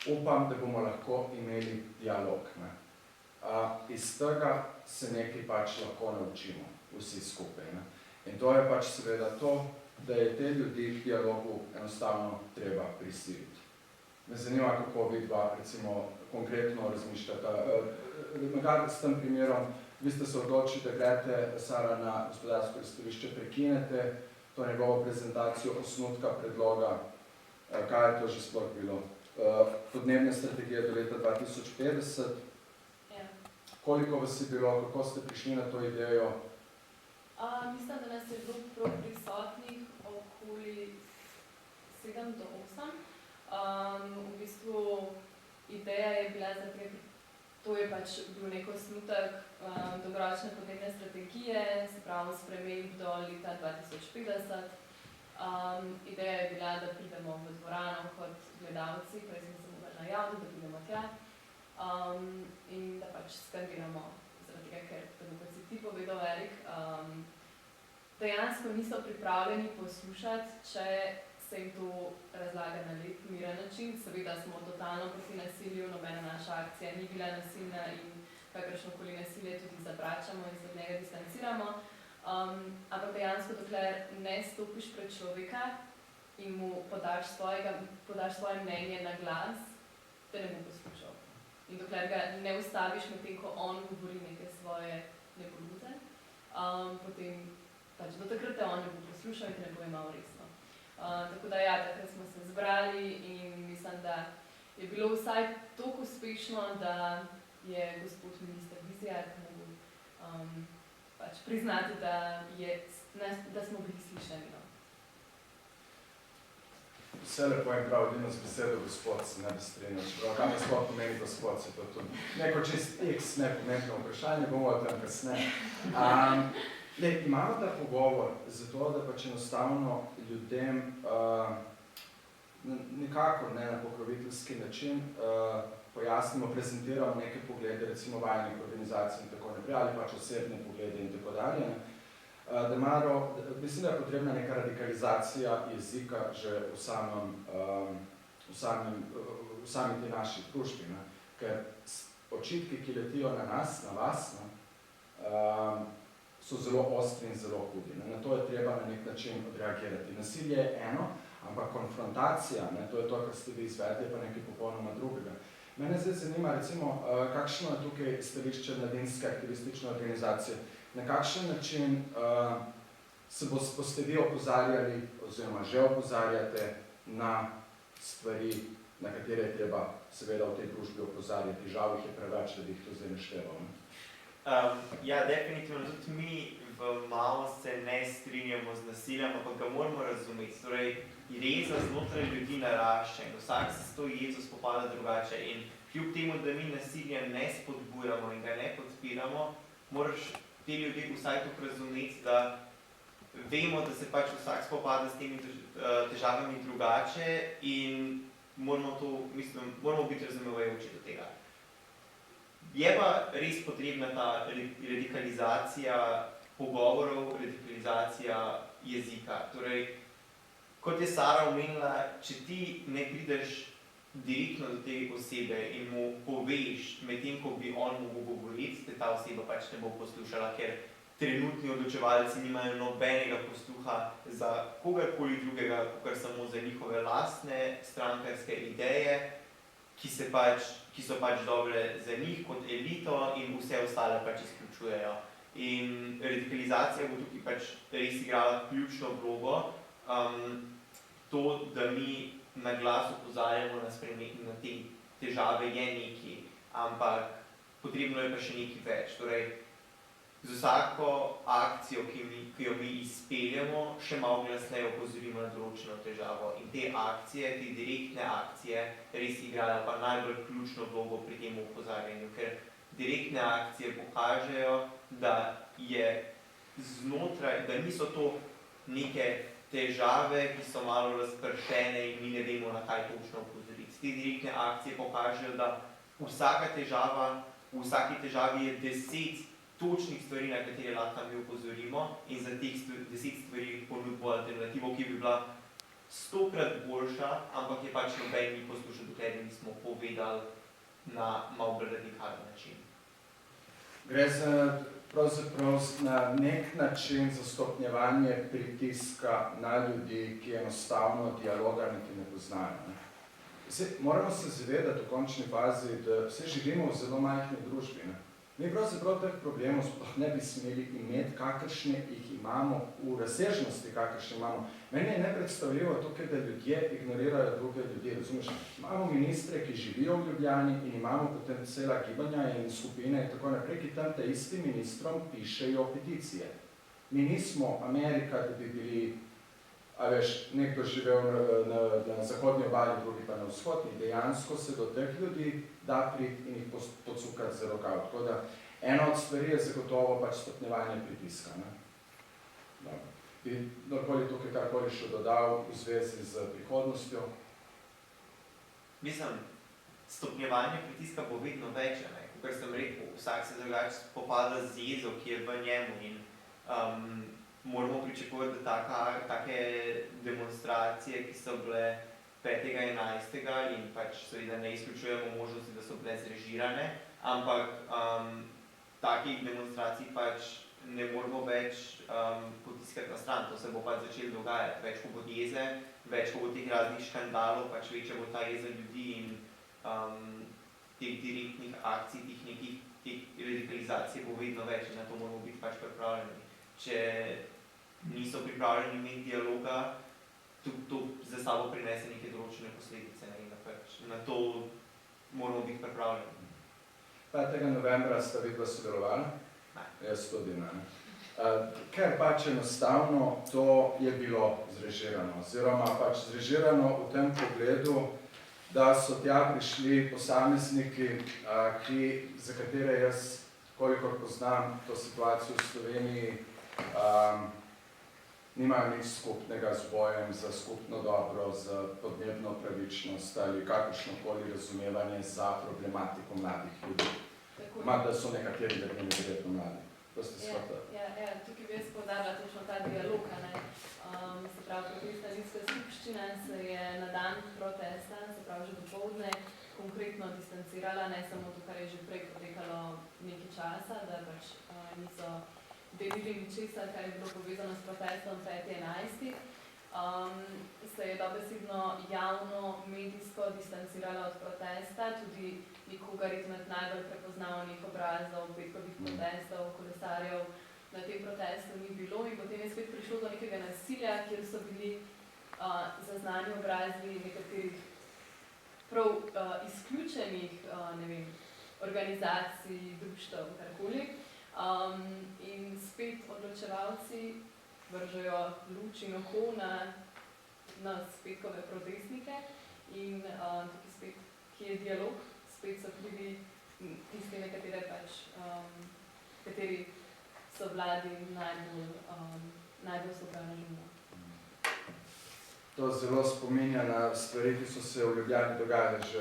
S1: upam, da bomo lahko imeli dialog. Ne. Iz tega se nekaj pač lahko naučimo vsi skupaj. Ne. In to je pač seveda to, da je te ljudi v dialogu enostavno treba prisiliti. Me zanima, kako vi dva, recimo, konkretno razmišljate. S tem primerom, vi ste se odločili, da greste, Sara, na gospodarsko razstavišče, prekinete to njegovo prezentacijo osnutka predloga, kaj je to že sploh bilo, podnebne strategije do leta 2050.
S2: Ja.
S1: Koliko vas je bilo, kako ste prišli na to idejo?
S2: Mislim, da nas je bilo prav prisotnih okoli 7 do 8. V bistvu ideja je bila, ker to je pač bil nek osnutek dolgoročne podnebne strategije, se pravi sprememb do leta 2050. Ideja je bila, da pridemo v dvorano kot gledalci, prej smo se mogli najaviti, da pridemo tja in da pač skandiramo, zaradi tega, ker, tako kot si ti povedal, Erik, dejansko niso pripravljeni poslušati, če se jim to razlaga na lep, miren način. Seveda smo totalno proti nasilju, nobena naša akcija ni bila nasilna in kakršnokoli nasilje tudi zavračamo in se od njega distanciramo. Ampak dejansko, dokler ne stopiš pred človeka in mu podaš svoje mnenje na glas, te ne bo poslušal. In dokler ga ne ustaviš medtem, ko on govori neke svoje nebuloze, potem pač do takrat te on ne bo poslušal in te ne bo imel resno. Tako da ja, takrat smo se zbrali in mislim, da je bilo vsaj toliko uspešno, da je gospod minister Vizjak mogel pač priznati, da smo bili slišani. No.
S1: Vse lepo in prav, edino z besedo gospod se ne bi strinjal. Kaj mi sploh pomeni gospod, se to tudi neko čist x nepomembno vprašanje, bomo o tem kasneje. Imamo ta pogovor zato, da pač enostavno ljudem nekako ne na pokroviteljski način pojasnimo, prezentiramo neke poglede, recimo vajnih organizacij in tako naprej, ali pač osebne poglede in tako dalje. Mislim, da je potrebna neka radikalizacija jezika že v sami tej naši družbi, ne? Ker očitki, ki letijo na nas, na vas, so zelo ostri in zelo hudi. Na to je treba na nek način odreagirati. Nasilje je eno, ampak konfrontacija, to je to, kar ste vi izvedli, pa nekaj popolnoma drugega. Mene zdaj zanima, recimo, kakšno je tukaj stališče mladinske aktivistične organizacije, na kakšen način boste vi opozarjali, oziroma že opozarjate na stvari, na katere je treba seveda v tej družbi opozarjati. Žal jih je preveč, da bi jih to zdaj našteval.
S3: Ja, definitivno tudi mi v malo se ne strinjamo z nasiljem, ampak ga moramo razumeti. Torej, jeza znotraj ljudi narašča in vsak se s to jezo spopada drugače in kljub temu, da mi nasilje ne spodbujamo in ga ne podpiramo, moraš te ljudi vsaj tako razumeti, da vemo, da se pač vsak spopada s temi težavami drugače in moramo biti razumevajoči do tega. Je pa res potrebna ta radikalizacija pogovorov, radikalizacija jezika. Torej, kot je Sara omenila, če ti ne prideš direktno do te osebe in mu poveš, medtem ko bi on mogel govoriti, da ta oseba pač ne bo poslušala, ker trenutni odločevalci nimajo nobenega posluha za kogarkoli drugega, kot samo za njihove lastne strankarske ideje, ki so pač dobre za njih kot elito in vse ostale pač izključujejo. In radikalizacija bo tukaj pač res igrala ključno vlogo. To, da mi na glas opozarjamo na te težave, je nekaj, ampak potrebno je pa še nekaj več. Torej, z vsako akcijo, ki jo mi izpeljemo, še malo glasneje opozorimo na določeno težavo. In te akcije, te direktne akcije res igrajo pa najbolj ključno vlogo pri tem opozarjanju, ker direktne akcije pokažejo, da niso to neke težave, ki so malo razpršene in mi ne vemo, na kaj točno opozoriti. Te direktne akcije pokažejo, da v vsaki težavi je 10 točnih stvari, na katere lahko mi upozorimo in za teh 10 stvari ponudimo alternativo, ki bi bila 100-krat boljša, ampak je pač noben ni poslušal, dokler nismo povedali na malo bolj radikalen način.
S1: Gre za pravzaprav na nek način za stopnjevanje pritiska na ljudi, ki enostavno dialoga niti ne poznajo. Ne? Moramo se zavedati v končni fazi, da vse živimo v zelo majhni družbi. Ne? Mi pravzaprav teh problemov sploh ne bi smeli imeti, kakršne jih imamo, v razsežnosti, kakršne imamo. Meni je nepredstavljivo tukaj, da ljudje ignorirajo druge ljudi. Razumeš? Imamo ministre, ki živijo v Ljubljani in imamo potem cela gibanja in skupine in tako naprej, ki tam te istim ministrom pišejo peticije. Mi nismo Amerika, da bi bili, a veš, nekdo živel na zahodni obali, drugi pa na vzhodni. Dejansko se do teh ljudi da priti in jih pocukati za rokav. Tako da ena od stvari je zagotovo pač stopnjevanje pritiska. Ne? Bi kdorkoli tukaj karkoli še dodal v zvezi z prihodnostjo?
S3: Mislim, stopnjevanje pritiska bo vedno več, ne? Kot sem rekel, vsak se drugače spopada z jezo, ki je v njemu in moramo pričakovati, da take demonstracije, ki so bile 5.11. In pač seveda ne izključujemo možnosti, da so bile zrežirane, ampak takih demonstracij pač ne moramo več potiskati na stran, to se bo pač začelo dogajati. Več ko bo jeze, več ko bo teh raznih škandalov, pač večja bo ta jeza ljudi in teh direktnih akcij, teh radikalizacij bo vedno več in na to moramo biti pač pripravljeni. Če niso pripravljeni imeti dialoga, tudi to za sabo prinese neke določene posledice in pač na to moramo biti pripravljeni.
S1: 5. novembra sta vidva sodelovala?
S3: Ne.
S1: Jaz tudi ne. Ker pač enostavno to je bilo zrežirano, oziroma pač zrežirano v tem pogledu, da so tja prišli posamezniki, za katere jaz, kolikor poznam to situacijo v Sloveniji, nimajo nič skupnega z bojem za skupno dobro, za podnebno pravičnost ali kakršnokoli razumevanje za problematiko mladih ljudi. Da so nekateri vedno neverjetno mladi.
S2: Tukaj bi jaz poudarila točno ta dialog. Se pravi, Protestantska skupščina se je na dan protesta, se pravi že dopoldne, konkretno distancirala, ne samo to, kar je že prej potekalo nekaj časa, da pač niso delili ničesar, kar je bilo povezano s protestom 5.11. Se je dobesedno javno, medijsko distancirala od protesta, tudi nikogar izmed najbolj prepoznavnih obrazov, petkovih protestov, kolesarjev na tem protestu ni bilo in potem je spet prišlo do nekega nasilja, kjer so bili zaznani obrazi nekaterih prav izključenih, ne vem, organizacij, društev, karkoli. In spet odločevalci vržejo luč in oko na petkove protestnike in tukaj spet, ki je dialog, spet so krivi tisti, nekatere pač, kateri so vladi najbolj sovražni.
S1: To zelo spominja na stvari, ki so se v Ljubljani dogajale že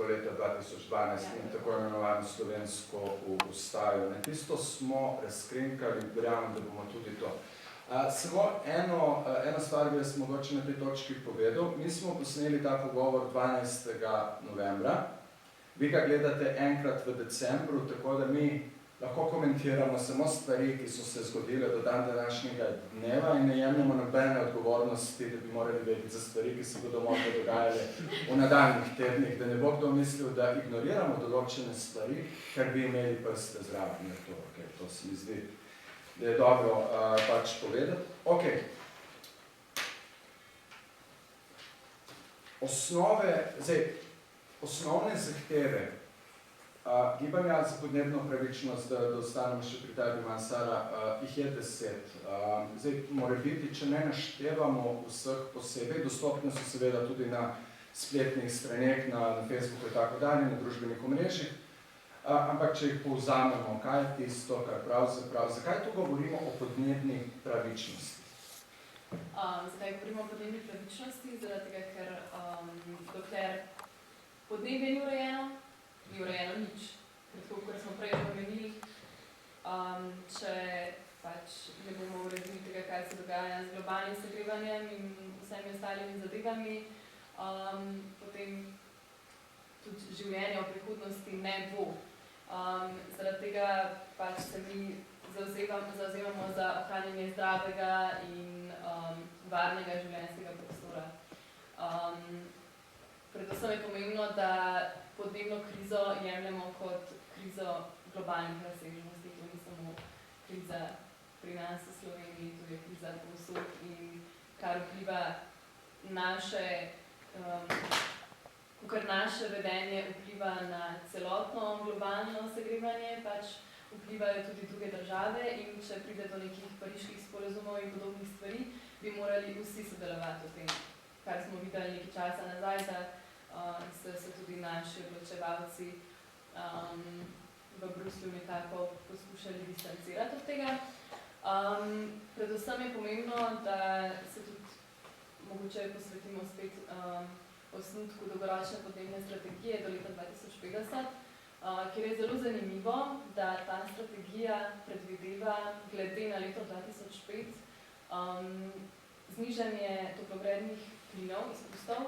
S1: leta 2012 in tako imenovano slovensko ustajo. Tisto smo razkrinkali, verjamem, da bomo tudi to. Samo eno stvar bi jaz mogoče na tej točki povedal. Mi smo posneli ta pogovor 12. novembra. Vi ga gledate enkrat v decembru, tako da mi lahko komentiramo samo stvari, ki so se zgodile do dan današnjega dneva in ne jemljamo nobene odgovornosti, da bi morali vedeti za stvari, ki se bodo morda dogajale v nadaljnjih tednih, da ne bo kdo mislil, da ignoriramo določene stvari, ker bi imeli prste zraven. To se mi zdi, da je dobro pač povedati. Ok. Osnovne zahteve gibanja za podnebno pravičnost, da ostanemo še pri tebi, Sara, jih je 10. Morebiti, če ne naštevamo vseh posebej, dostopne so seveda tudi na spletnih straneh, na Facebooku in tako dalje, na družbenih omrežjih, ampak če jih povzamemo, kaj je tisto, kar pravzaprav, zakaj tu govorimo o podnebni pravičnosti?
S2: Zakaj govorimo o podnebni pravičnosti? Zaradi tega, ker dokler podnebje ni urejeno nič. Tako, kot smo prej omenili, če pač ne bomo uredili tega, kaj se dogaja z globalnim segrevanjem in vsemi ostalimi zadevami, potem tudi življenja v prihodnosti ne bo. Zaradi tega pač se mi zavzemamo za ohranjanje zdravega in varnega življenjskega prostora. Predvsem je pomembno, da podnebno krizo jemljemo kot krizo globalnih razsežnosti. To ni samo kriza pri nas v Sloveniji, to je kriza povsod in kar vpliva naše vedenje vpliva na celotno globalno segrevanje, pač vplivajo tudi druge države in če pride do nekih pariških sporazumov in podobnih stvari, bi morali vsi sodelovati v tem, kar smo videli nekaj časa nazaj, da se tudi naši odločevalci v Bruslju nekako poskušali distancirati od tega. Predvsem je pomembno, da se tudi mogoče posvetimo spet osnutku dolgoročne podnebne strategije do leta 2050, kjer je zelo zanimivo, da ta strategija predvideva glede na leto 2005 znižanje toplogrednih plinov, izpustov,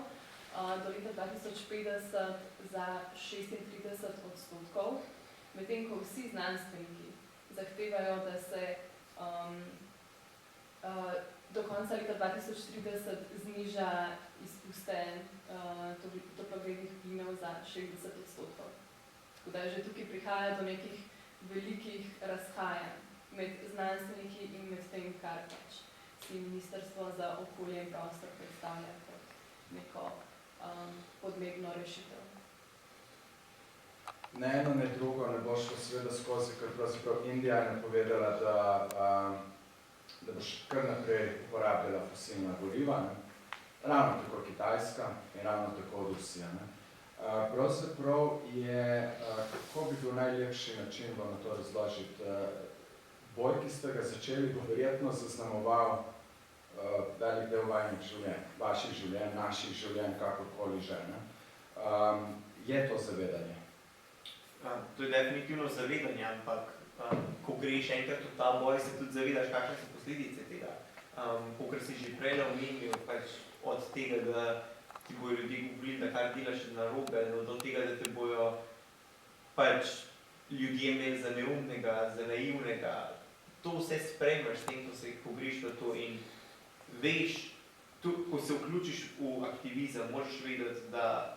S2: do leta 2050 za 36%, medtem ko vsi znanstveniki zahtevajo, da se do konca leta 2030 zniža izpuste toplogrednih plinov za 60%. Tako da že tukaj prihaja do nekih velikih razhajanj med znanstveniki in med tem, kar pač si Ministrstvo za okolje in prostor predstavlja kot neko podnebno rešitev.
S1: Ne eno, ne drugo ne bo šlo seveda skozi, ker pravzaprav Indija je napovedala, da bo še kar naprej uporabljala fosilna goriva, ravno tako Kitajska in ravno tako Rusija. Pravzaprav je, kako bi bil najlepši način, bom na to razložiti, boj, ki ste ga začeli, bo verjetno zaznamoval velik del vajnih življenj, vaših življenj, naših življenj, kakorkoli že. Je to zavedanje?
S3: To je definitivno zavedanje, ampak ko greš enkrat v ta boj, se tudi zavedaš, kakšne so posledice tega. Kakor si že prej omenil, pač od tega, da ti bojo ljudje govorili, da kar delaš narobe, do tega, da te bojo pač ljudje imeli za neumnega, za naivnega. To vse sprejmeš s tem, ko greš v to in veš, ko se vključiš v aktivizem, moraš vedeti, da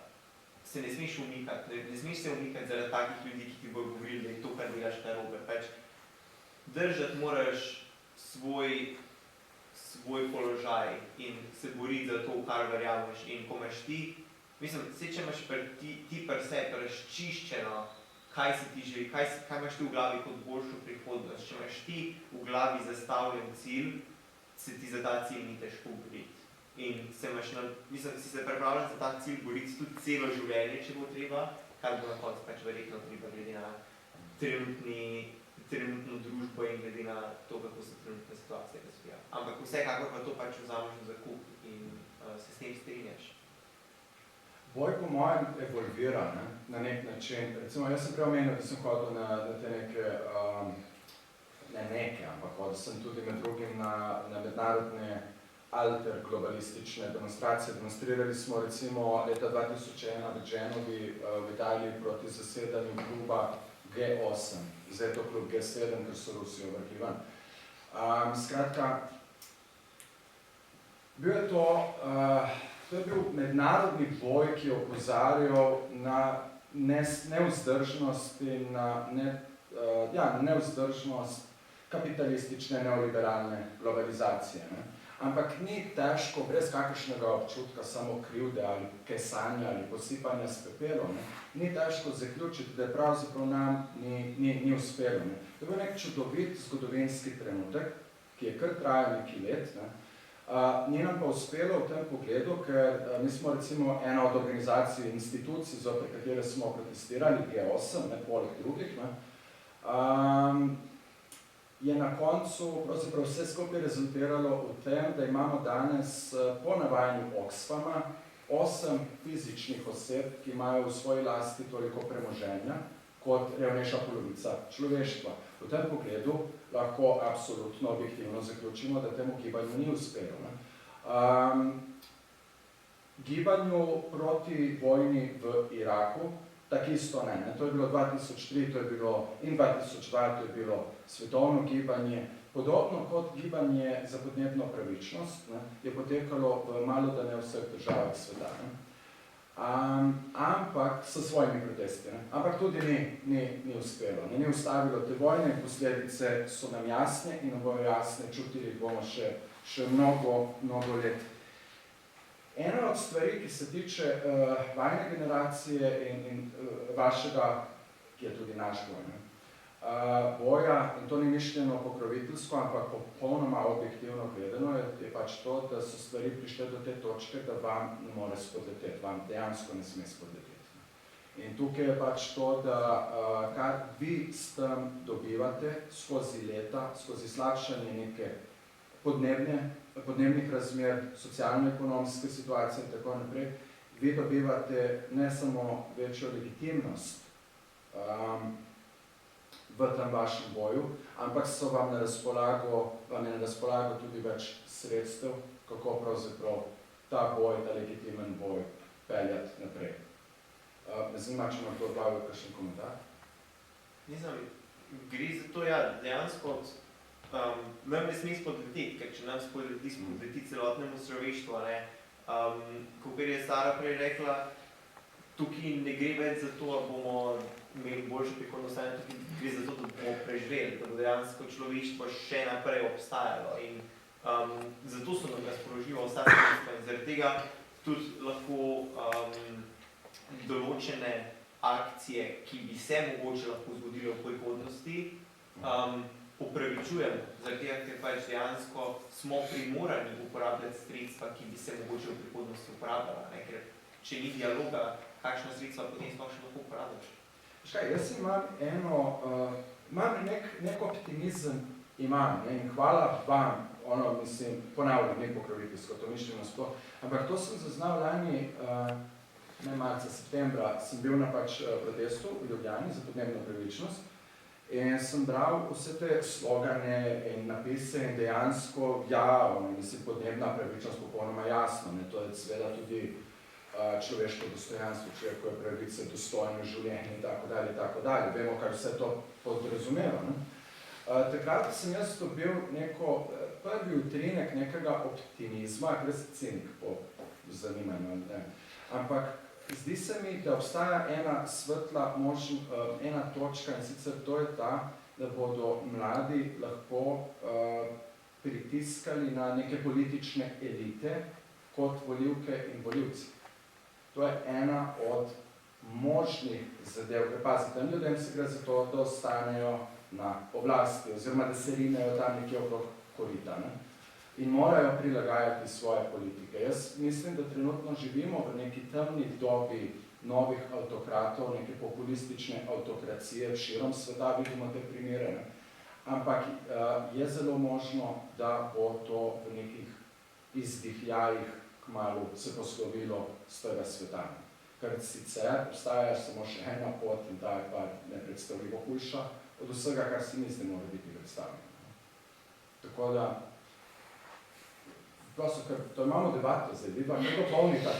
S3: se ne smeš umikati, ne smeš se umikati zaradi takih ljudi, ki ti bojo govorili, da je to, kar delaš narobe. Pač držati moraš svoj položaj in se boriti za to, kar verjameš. In ko imaš ti, mislim, če imaš ti pri sebi razčiščeno, kaj si ti želi, kaj imaš ti v glavi kot boljšo prihodnost. Če imaš ti v glavi zastavljen cilj, se ti za ta cilj ni težko boriti. In si se pripravljen za ta cilj boriti tudi celo življenje, če bo treba, kar bo na koncu pač verjetno treba glede na trenutno družbo in glede na to, kako se trenutna situacija razvija. Ampak vsekakor pa to pač vzameš v zakup in se s tem strinjaš.
S1: Boj po mojem evolvira, na nek način. Recimo, jaz sem prej omenil, da sem hodil na te ampak hodil sem tudi med drugim na mednarodne alter globalistične demonstracije. Demonstrirali smo recimo leta 2001 v Genovi v Italiji proti zasedanju kluba G8. Zdaj je to klub G7, ker so Rusijo vrgli ven. Skratka, to je bil mednarodni boj, ki je opozarjal na nevzdržnost in na nevzdržnost kapitalistične neoliberalne globalizacije. Ampak ni težko, brez kakršnega občutka samo krivde ali kesanja ali posipanja s pepelom, ni težko zaključiti, da pravzaprav nam ni uspelo. To je bil nek čudovit zgodovinski trenutek, ki je kar trajal nekaj let. Ni nam pa uspelo v tem pogledu, ker mi smo recimo ena od organizacij, institucij, zoper katere smo protestirali, G8, poleg drugih, je na koncu pravzaprav vse skupaj rezultiralo v tem, da imamo danes po navajanju Oxfama 8 fizičnih oseb, ki imajo v svoji lasti toliko premoženja kot revnejša polovica človeštva. V tem pogledu lahko absolutno objektivno zaključimo, da temu gibanju ni uspelo. Gibanju proti vojni v Iraku takisto ne. To je bilo 2003, to je bilo in 2002, to je bilo svetovno gibanje. Podobno kot gibanje za podnebno pravičnost je potekalo v malo da ne vseh državah sveta. Ampak s svojimi protesti. Ampak tudi ni uspelo. Ni ustavilo te vojne in posledice so nam jasne in bojo jasne, čutili bomo še mnogo let. Ena od stvari, ki se tiče vajne generacije in vašega, ki je tudi naš boj, boja, in to ni mišljeno pokroviteljsko, ampak popolnoma objektivno gledano, je pač to, da so stvari prišle do te točke, da vam ne more spodleteti, vam dejansko ne sme spodleteti. In tukaj je pač to, da kar vi s tem dobivate skozi leta, skozi slabšanje neke podnebnih razmer, socialno-ekonomske situacije in tako naprej, vi dobivate ne samo večjo legitimnost v tem vašem boju, ampak so vam je na razpolago tudi več sredstev, kako pravzaprav ta boj, ta legitimen boj peljati naprej. Me zanima, če ima to odbavil kakšen komentar?
S3: Gre za to, dejansko nam ne sme spodletiti, ker če nam spodleti celotnemu človeštvu, kakor je Sara prej rekla, tukaj ne gre več za to, da bomo imeli boljšo prihodnost, tukaj gre za to, da bomo preživeli, da bo dejansko človeštvo še naprej obstajalo in zato so nam razpoložljiva vsa sredstva in zaradi tega tudi lahko določene akcije, ki bi se mogoče lahko zgodile v prihodnosti, opravičujemo, zaradi tega, ker pač dejansko smo primorani uporabljati sredstva, ki bi se mogoče v prihodnosti uporabljala, ker če ni dialoga, kakšna sredstva potem sploh še lahko uporabljaš?
S1: Jaz imam nek optimizem in hvala vam, ponavljam, ne pokroviteljsko, to mišljeno sploh, ampak to sem zaznal lani, marca, septembra, sem bil na protestu v Ljubljani za podnebno pravičnost in sem bral vse te slogane in napise in dejansko, podnebna pravičnost popolnoma jasno, to je seveda tudi človeško dostojanstvo, človekove pravice, dostojno življenje in tako dalje. Vemo, kaj vse to podrazumeva. Takrat sem jaz dobil prvi utrinek nekega optimizma, res cinik po zanimanju, ampak zdi se mi, da obstaja ena svetla ena točka in sicer to je ta, da bodo mladi lahko pritiskali na neke politične elite kot volivke in volivci. To je ena od možnih zadev, ker pazite, tem ljudem se gre za to, da ostanejo na oblasti oziroma da se rinejo tam nekje okrog korita in morajo prilagajati svoje politike. Jaz mislim, da trenutno živimo v neki temni dobi novih avtokratov, neke populistične avtokracije širom sveta, vidimo te primere, ampak je zelo možno, da bo to v nekih izdihljajih kmalu se poslovilo z tega sveta. Ker sicer obstaja samo še ena pot in ta je pa nepredstavljivo hujša od vsega, kar si mislim, mora biti predstavljeno. Tako da, ker to imamo debato zdaj, vi pa nekaj polnita,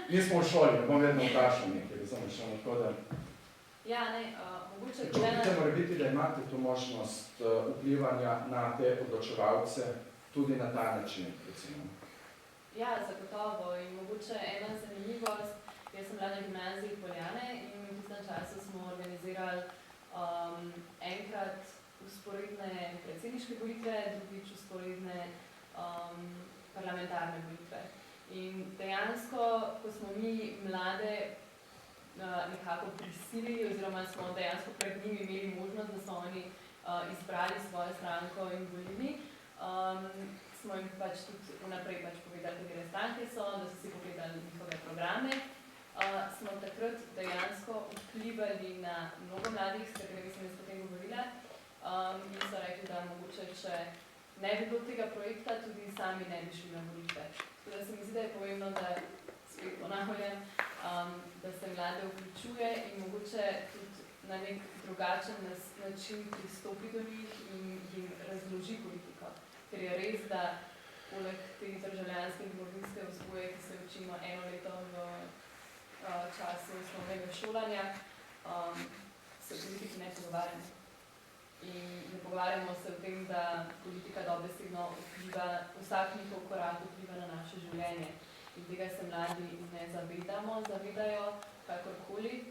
S1: nismo v šoli, ne bom vedno vprašal nekaj, tako da...
S2: mogoče...
S1: Čutite mora biti, da imate tu možnost vplivanja na te odločevalce tudi na ta način, recimo.
S2: Zagotovo in mogoče ena zanimivost, jaz sem bila na gimnaziji Poljane in v tistem času smo organizirali enkrat vzporedne predsedniške volitve, drugič vzporedne parlamentarne volitve. In dejansko, ko smo mi mlade nekako prisilili oziroma smo dejansko pred njimi imeli možnost, da so oni izbrali svojo stranko in volili, smo jim tudi vnaprej povedali, katere stranke so, da so si pogledali njihove programe. Smo takrat dejansko vplivali na mnogo mladih, s katerimi sem jaz potem govorila, in so rekli, da mogoče, če ne bi bilo tega projekta, tudi sami ne bi šli na volitve. Tako da se mi zdi, da je pomembno, da spet ponavljam, da se mlade vključuje in mogoče tudi na nek drugačen način pristopi do njih in jim razloži politiko. Ker je res, da poleg te državljanske in mladinske vzgoje, ki se učimo 1 leto v času osnovnega šolanja, se politiki ne pogovarjamo. In ne pogovarjamo se o tem, da politika dobesedno vpliva, vsak njihov korak vpliva na naše življenje. In tega se mladi ne zavedajo kakorkoli.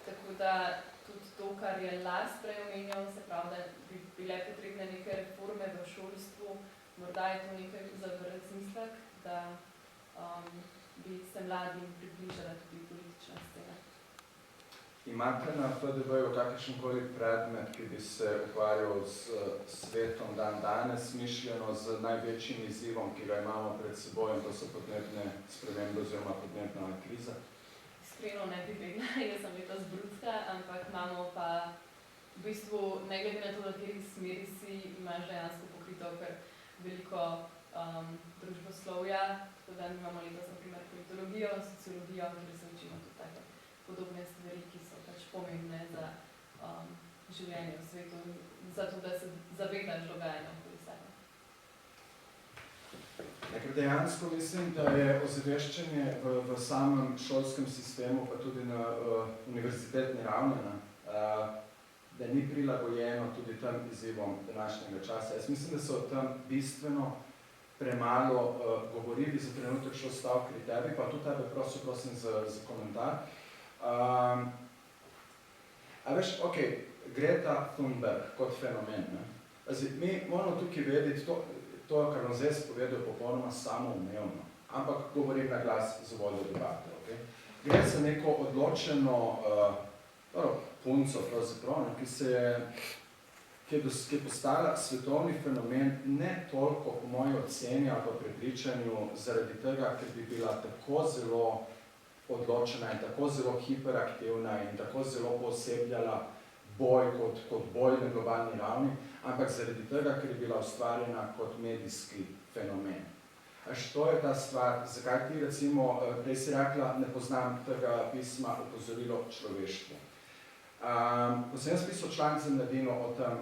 S2: Tako da tudi to, kar je Lars prej omenjal, se pravi, da bi bile potrebne neke reforme v šolstvu, morda je to nekaj za razmislek, da bi se mladim približala tudi politična scena.
S1: Imate na FDV-ju kakšenkoli predmet, ki bi se ukvarjal s svetom dan danes, mišljeno z največjim izzivom, ki ga imamo pred seboj, in to so podnebne spremembe oziroma podnebna kriza?
S2: Iskreno ne bi vedela, jaz sem letos brudska, ampak imamo pa v bistvu, ne glede na to, v kateri smeri si, imaš dejansko pokrito kar veliko družboslovja, tako da imamo letos na primer politologijo, sociologijo, kjer se učimo tudi take podobne stvari, ki so pač pomembne za življenje v svetu, zato da se zavedaš dogajanja okoli sebe.
S1: Ker dejansko mislim, da je ozaveščanje v samem šolskem sistemu, pa tudi na univerzitetni ravni, da ni prilagojeno tudi tem izzivom današnjega časa. Jaz mislim, da so o tem bistveno premalo govorili, za trenutek še ostal pri tebi, pa tudi tebe prosim za komentar. A veš, ok, Greta Thunberg kot fenomen. Mi moramo tukaj vedeti, to, kar vam zdaj spovedal, popolnoma samoumevno, ampak govorim na glas z voljo debate. Okay? Gre za neko odločeno punco, ki je postala svetovni fenomen ne toliko po moji oceni ali pa prepričanju zaradi tega, ker bi bila tako zelo odločena in tako zelo hiperaktivna in tako zelo posebljala boj kot boj na globalni ravni, ampak zaradi tega, ker je bila ustvarjena kot medijski fenomen. To je ta stvar, zakaj ti recimo, prej si rekla, ne poznam tega pisma Opozorilo človeštvu. Ko sem jaz pisal članek za Mladino o tem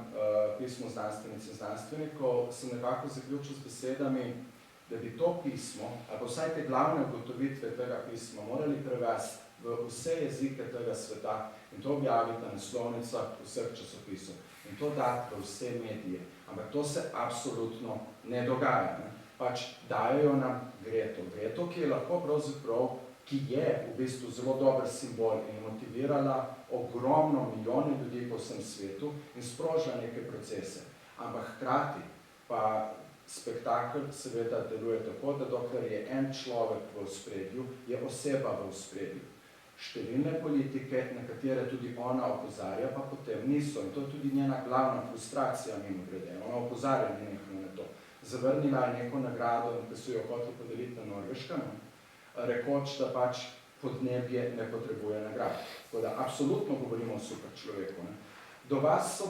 S1: pismu znanstvenic in znanstvenikov, sem nekako zaključil z besedami, da bi to pismo, ali pa vsaj te glavne ugotovitve tega pisma, morali prevesti v vse jezike tega sveta in to objaviti na naslovnicah vseh časopisov in to dati v vse medije. Ampak to se absolutno ne dogaja. Ne? Pač dajo nam Greto, ki je lahko pravzaprav, ki je v bistvu zelo dober simbol in motivirala ogromno milijone ljudi po vsem svetu in sprožila neke procese. Ampak hkrati pa spektakel seveda deluje tako, da dokler je en človek v ospredju, je oseba v ospredju. Številne politike, na katere tudi ona opozarja, pa potem niso. In to je tudi njena glavna frustracija mimogrede. Ona opozarja nenehno na to. Zavrnila je neko nagrado, ki so jo hoteli podeliti na Norveškem, rekoč, da pač podnebje ne potrebuje nagrad. Tako da absolutno govorimo o super človeku. Ne? Do vas so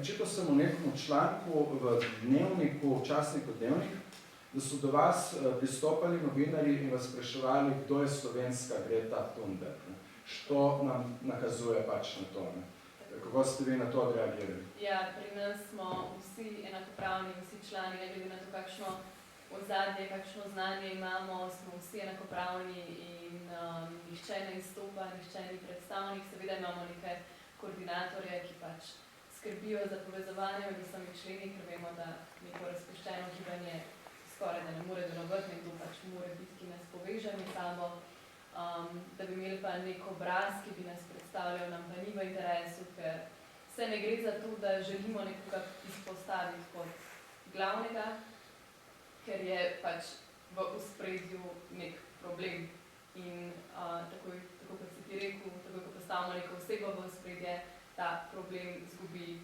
S1: čital sem v nekom članku v dnevniku, v časniku Dnevnik, da so do vas pristopali novinarji in vas spraševali, kdo je slovenska Greta Thunberg. Što nam nakazuje pač na to? Ne? Kako ste vi na to odreagirali?
S2: Ja, pri nas smo vsi enakopravni, vsi člani, ne glede na to, kakšno ozadje, kakšno znanje imamo, smo vsi enakopravni in nihče ne izstopa, nihče ni predstavnik. Seveda imamo neke koordinatorje, ki pač skrbijo za povezovanje med vsemi členi, ker vemo, da neko razpuščeno gibanje skoraj da ne more delovati, nekdo pač mora biti, ki nas poveže med sabo. Da bi imeli pa nek obraz, ki bi nas predstavljal, nam pa ni v interesu, ker se ne gre za to, da želimo nekoga izpostaviti kot glavnega, ker je pač v ospredju nek problem. In tako kot si ti rekel, tako ko postavimo neko osebo v ospredje, ta problem izgubi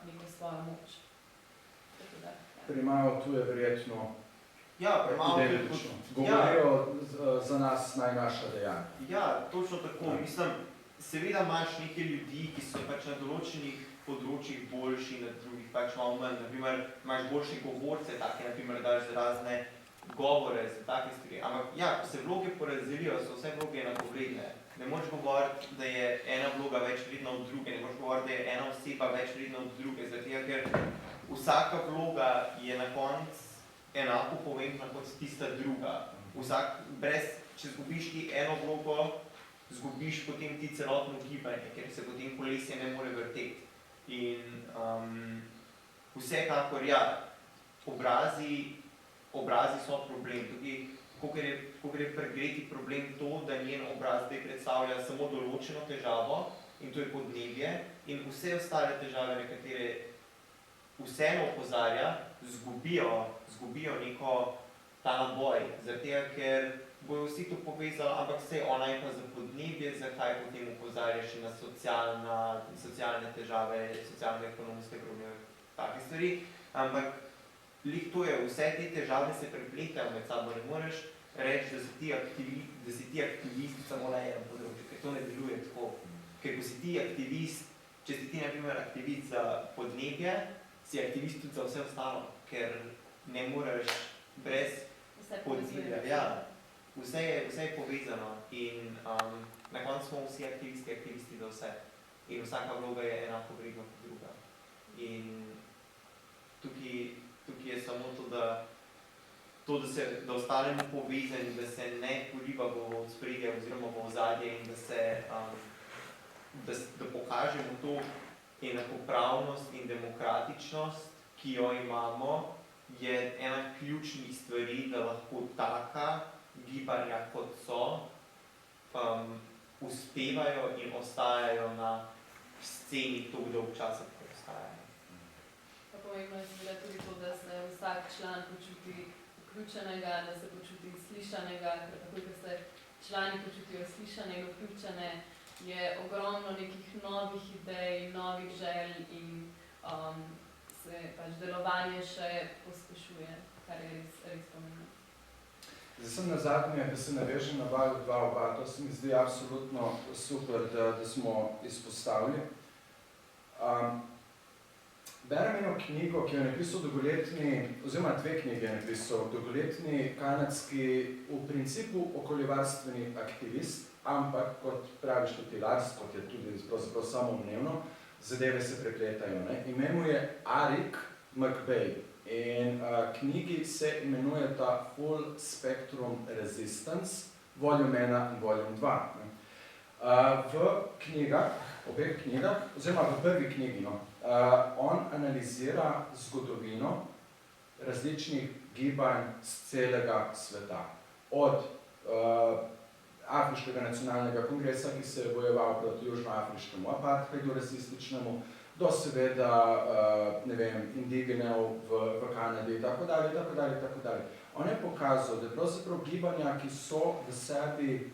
S2: neko svojo moč.
S1: Pri malo tu je verjetno identično. Govorijo za nas naj naša dejanja.
S3: Ja, točno tako. Mislim, seveda imaš neke ljudi, ki so pač na določenih področjih boljši, na drugih pač malo manj. Naprimer, imaš boljše govorce, take, naprimer, daš razne govore za take stvari. Ampak ja, ko se vloge porazdelijo, so vse vloge enakovredne. Ne moreš govoriti, da je ena vloga več vredna od druge, ne moreš govoriti, da je ena oseba več vredna od druge, zato ker vsaka vloga je na koncu enako pomembna kot tista druga. Če zgubiš ti eno vlogo, zgubiš potem ti celotno gibanje, ker se potem kolesje ne more vrteti. In vsekakor, ja, obrazi so problem. Tukaj, ko gre pregreti problem to, da njen obraz zdaj predstavlja samo določeno težavo, in to je podnebje, in vse ostale težave, na katere vseeno opozarja, zgubijo neko ta naboj, zaradi tega, ker bojo vsi to povezali, ampak saj ona je pa za podnebje, zakaj potem opozarja še na socialne težave, socialno-ekonomske probleme, take stvari, ampak lih to je, vse te težave se prepletajo med sabo, ne moreš reči, da si ti aktivist samo na enem področju, ker to ne deluje tako. Ker ko si ti aktivist, če si ti na primer aktivist za podnebje, si aktivist tudi za vse ostalo, ker ne moreš brez podnebja. Ja, vse je povezano in na koncu smo vsi aktivisti za vse. In vsaka vloga je enako vredna kot druga. In tukaj je samo to, da ostanemo povezani, da se ne poliva v ospredje oziroma v ozadje in da pokažemo to enakopravnost in demokratičnost, ki jo imamo, je ena ključnih stvari, da lahko taka gibanja, kot so, uspevajo in ostajajo na sceni tako dolg časa, kot ostajajo.
S2: Pomembno je seveda tudi to, da se vsak član počuti vključenega, da se počuti slišanega, ker tako, ker se člani počutijo slišane in vključene, je ogromno nekih novih idej, novih želj in se pač delovanje še pospešuje, kar je res pomembno.
S1: Zdaj sem na zadnje, da se navežem na vaju 2 oba, to se mi zdi absolutno super, da smo izpostavili. Berem eno knjigo, ki jo je napisal dolgoletni, oziroma 2 knjige je napisal, dolgoletni kanadski, v principu okoljevarstveni aktivist, ampak, kot praviš tudi Lars, kot je tudi pravzaprav samoumevno, zadeve se prepletajo. Ime mu je Arik McBay in knjigi se imenujeta Full Spectrum Resistance, Volume 1 in Volume 2. V knjigah, obeh knjigah, oziroma v prvi knjigi, on analizira zgodovino različnih gibanj z celega sveta. Od Afriškega nacionalnega kongresa, ki se je bojeval proti južnoafriškemu apartheidu rasističnemu, do seveda, ne vem, indigenev v Kanadi, itd. On je pokazal, da pravzaprav gibanja, ki so v sebi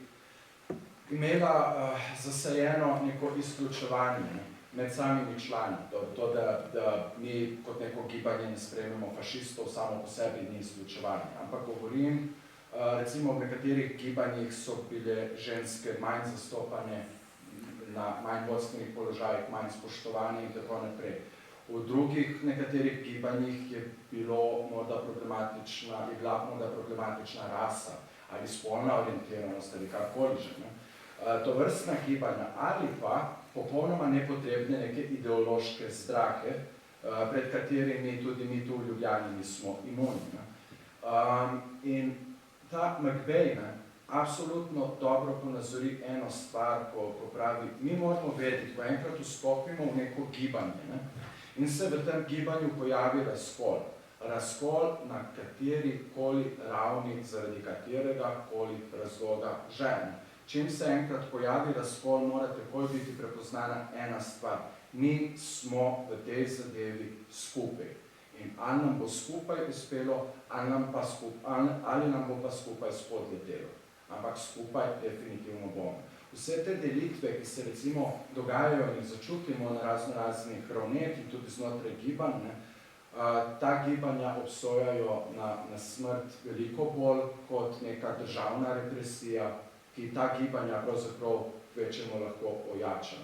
S1: imela zasajeno neko izključevanje med samimi člani. To, da mi kot neko gibanje ne sprejmemo fašistov, samo po sebi ni izključevanje. Ampak govorim, recimo v nekaterih gibanjih so bile ženske manj zastopane, na manj vodstvenih položajih, manj spoštovane in tako naprej. V drugih nekaterih gibanjih je bila morda problematična rasa ali spolna orientiranost ali karkoli že. Tovrstna gibanja ali pa popolnoma nepotrebne neke ideološke zdrake, pred katerimi tudi mi tu v Ljubljani nismo imuni. In ta McBay absolutno dobro ponazori eno stvar, ko pravi, mi moramo vedeti, ko enkrat vstopimo v neko gibanje in se v tem gibanju pojavi razkol. Razkol na katerikoli ravni, zaradi katerega koli razloga žene. Čim se enkrat pojavi razkol, mora takoj biti prepoznana ena stvar. Mi smo v tej zadevi skupaj. In ali nam bo skupaj uspelo, ali nam bo pa skupaj spodletelo. Ampak skupaj definitivno bomo. Vse te delitve, ki se recimo dogajajo in začutimo na raznih ravneh in tudi znotraj gibanj, ta gibanja obsojajo na smrt veliko bolj kot neka državna represija, ki ta gibanja pravzaprav kvečemo lahko ojača.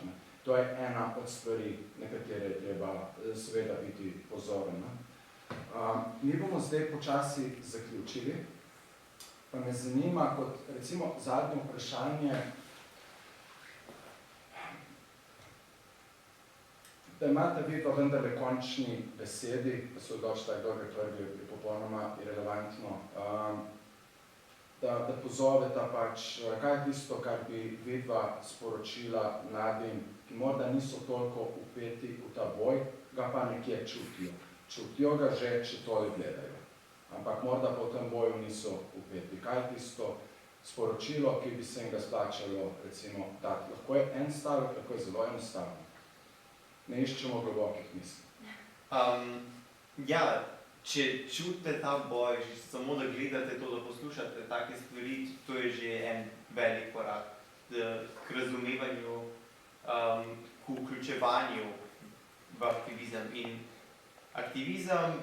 S1: To je ena od stvari, na katere treba seveda biti pozoren. Mi bomo zdaj počasi zaključili, pa me zanima kot recimo zadnje vprašanje, da imate vi pa vendarle končni besedi, pa se odločite, kdo gre prvi, je popolnoma irelevantno, da pozoveta pač, kaj je tisto, kar bi vidva sporočila mladim, ki morda niso toliko upeti v ta boj, ga pa nekje čutijo. Čutijo ga že, če tole gledajo. Ampak morda po tem boju niso upeti. Kaj je tisto sporočilo, ki bi se jim ga splačalo, recimo, dati? Lahko je en stavek, lahko je zelo enostavno. Ne iščemo globokih misli.
S3: Ja, če čutite ta boj, že samo da gledate to, da poslušate take stvari, to je že en velik korak k razumevanju, k vključevanju v aktivizem. In aktivizem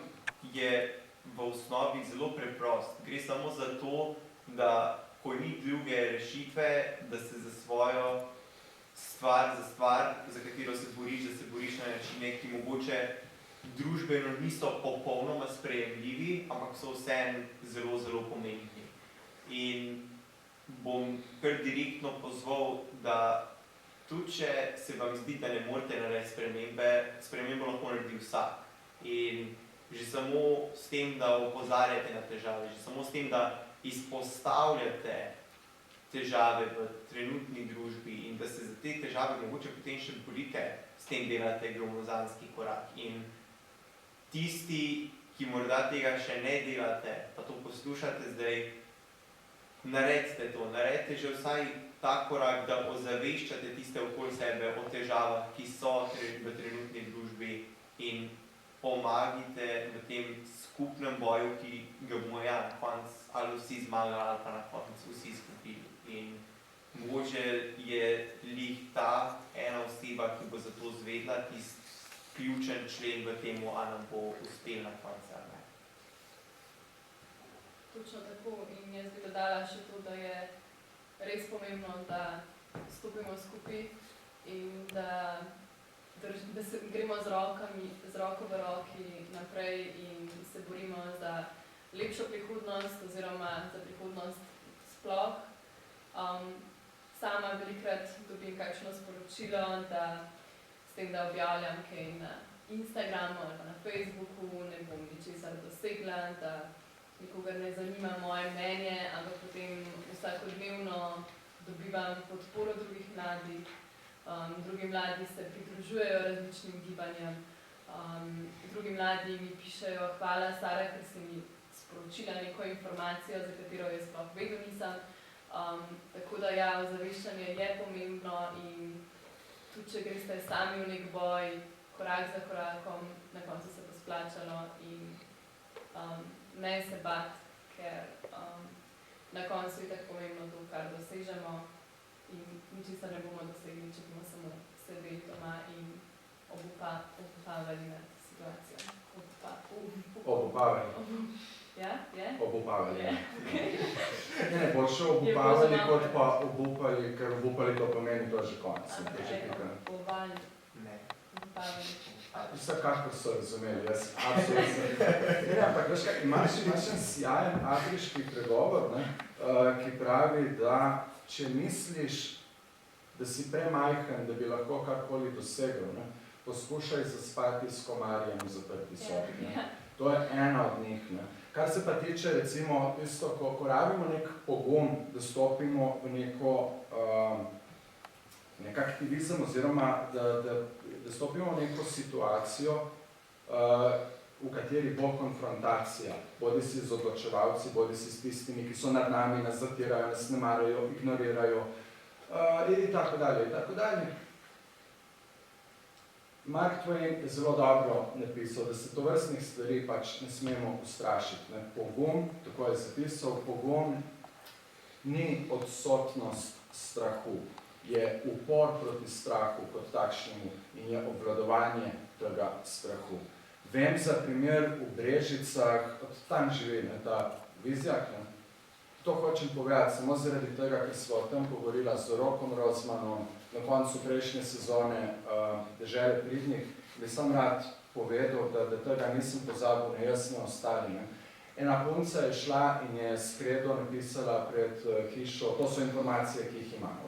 S3: je v osnovi zelo preprost. Gre samo za to, da ko ni druge rešitve, da se za svojo stvar, za katero se boriš, da se boriš na načine, ki mogoče družbeno niso popolnoma sprejemljivi, ampak so vseeno zelo, zelo pomembni. In bom kar direktno pozval, da tudi če se vam zdi, da ne morete narediti spremembo lahko naredi vsak. In že samo s tem, da opozarjate na težave, že samo s tem, da izpostavljate težave v trenutni družbi in da se za te težave mogoče potem še borite, s tem delate gromozanski korak. In tisti, ki morda tega še ne delate, pa to poslušate zdaj, naredite to, naredite že vsaj ta korak, da ozaveščate tiste okoli sebe o težavah, ki so v trenutni družbi in pomagite v tem skupnem boju, ki ga bomo na koncu ali vsi zmagali ali pa na koncu vsi izgubili. In mogoče je lih ta ena oseba, ki bo za to zvedla, tisti ključen člen v temu, a nam bo uspel na koncu ali ne.
S2: Točno tako. In jaz bi dodala še to, da je res pomembno, da stopimo skupaj in da se gremo z roko v roki naprej in se borimo za lepšo prihodnost oziroma za prihodnost sploh. Sama velikrat dobim kakšno sporočilo, da s tem, da objavljam kaj na Instagramu ali pa na Facebooku, ne bom ničesar dosegla, da nikogar ne zanima moje mnenje, ampak potem vsakodnevno dobivam podporo drugih mladih. Drugi mladi se pridružujejo različnim gibanjem, drugi mladi mi pišejo, hvala Sara, ker si mi sporočila neko informacijo, za katero jaz sploh vedno nisem. Tako da ja, ozaveščanje je pomembno in tudi če greste sami v nek boj, korak za korakom, na koncu se bo splačalo in ne se bati, ker na koncu je tako pomembno to, kar dosežemo. In ničesar ne bomo dosegli, če bomo samo sedeli doma in obupavali nad situacijo.
S1: Obupavali.
S2: Ja, je?
S1: Obupavali.
S2: Je, okej.
S1: Ne, boljše obupavali, kot pa obupali, ker obupali to pomeni, to je že konec.
S2: Obupavali.
S3: Ne.
S2: Obupavali.
S1: Vsekakor so razumeli, jaz absolutno. Ampak veš kaj, imaš en sjajen afriški pregovor, ki pravi, da če misliš, da si premajhen, da bi lahko karkoli dosegel, poskušaj zaspati s komarjem v zaprti sobi. To je ena od njih. Kar se pa tiče, recimo, tisto, ko rabimo nek pogum, da stopimo v nek aktivizem oziroma da stopimo v neko situacijo, v kateri bo konfrontacija, bodi si z odločevalci, bodi si s tistimi, ki so nad nami, nas zatirajo, nas ne marajo, ignorirajo in tako dalje, in tako dalje. Mark Twain je zelo dobro napisal, da se tovrstnih stvari pač ne smemo ustrašiti. Pogum, tako je zapisal, pogum ni odsotnost strahu, je upor proti strahu kot takšnemu in je obvladovanje tega strahu. Vem za primer v Brežicah, od tam živi ta Vizjak. To hočem povedati samo zaradi tega, ker smo o tem govorila z Rokom Rozmanom na koncu prejšnje sezone Dežele pridnih. Bi sam rad povedal, da tega nisem pozabil, ne jaz, ne ostali. Ena punca je šla in je s kredo napisala pred hišo, to so informacije, ki jih imam,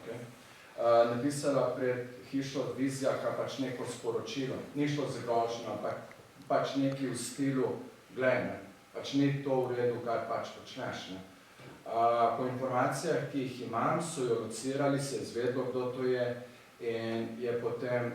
S1: napisala pred hišo od Vizjaka pač neko sporočilo. Ni šlo za grožnjo, ampak pač nekaj v stilu, glej, ne, pač ni to v redu, kar pač počneš. Ne. Po informacijah, ki jih imam, so jo locirali, se je izvedlo, kdo to je, in je potem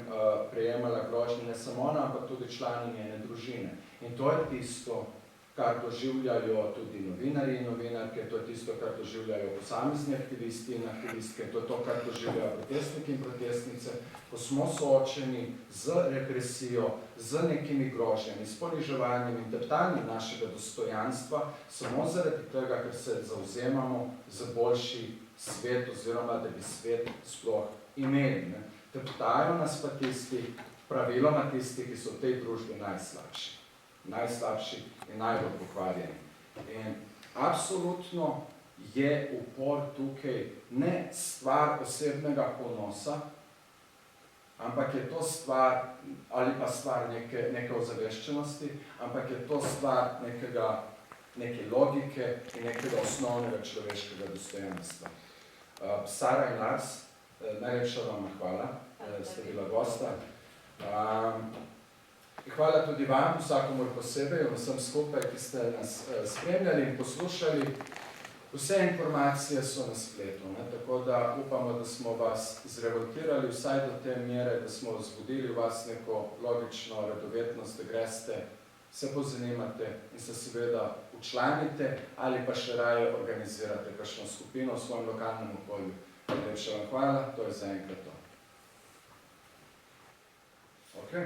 S1: prejemala grožnje ne samo ona, ampak tudi člani njene družine. In to je tisto, kar doživljajo tudi novinarji in novinarke, to je tisto, kar doživljajo posamezni aktivisti in aktivistke, to je to, kar doživljajo protestniki in protestnice, ko smo soočeni z represijo, z nekimi grožnjami, s poniževanjem in teptanjem našega dostojanstva, samo zaradi tega, ker se zauzemamo za boljši svet, oziroma da bi svet sploh imeli. Ne. Teptajo nas pa tisti, praviloma tisti, ki so v tej družbi najslabši in najbolj pokvarjeni. In absolutno je upor tukaj ne stvar osebnega ponosa, ampak je to stvar, ali pa stvar neke ozaveščenosti, ampak je to stvar neke logike in nekega osnovnega človeškega dostojanstva. Sara in Lars, najlepša vam hvala, da ste bila gosta. Hvala tudi vam, vsakomur posebej, vsem skupaj, ki ste nas spremljali in poslušali. Vse informacije so na spletu, ne? Tako da upamo, da smo vas zrevoltirali vsaj do te mere, da smo vzbudili v vas neko logično radovednost, da greste, se pozanimate in se seveda včlanite ali pa še raje organizirate kakšno skupino v svojem lokalnem okolju. Najlepša vam hvala, to je zaenkrat to. Okay.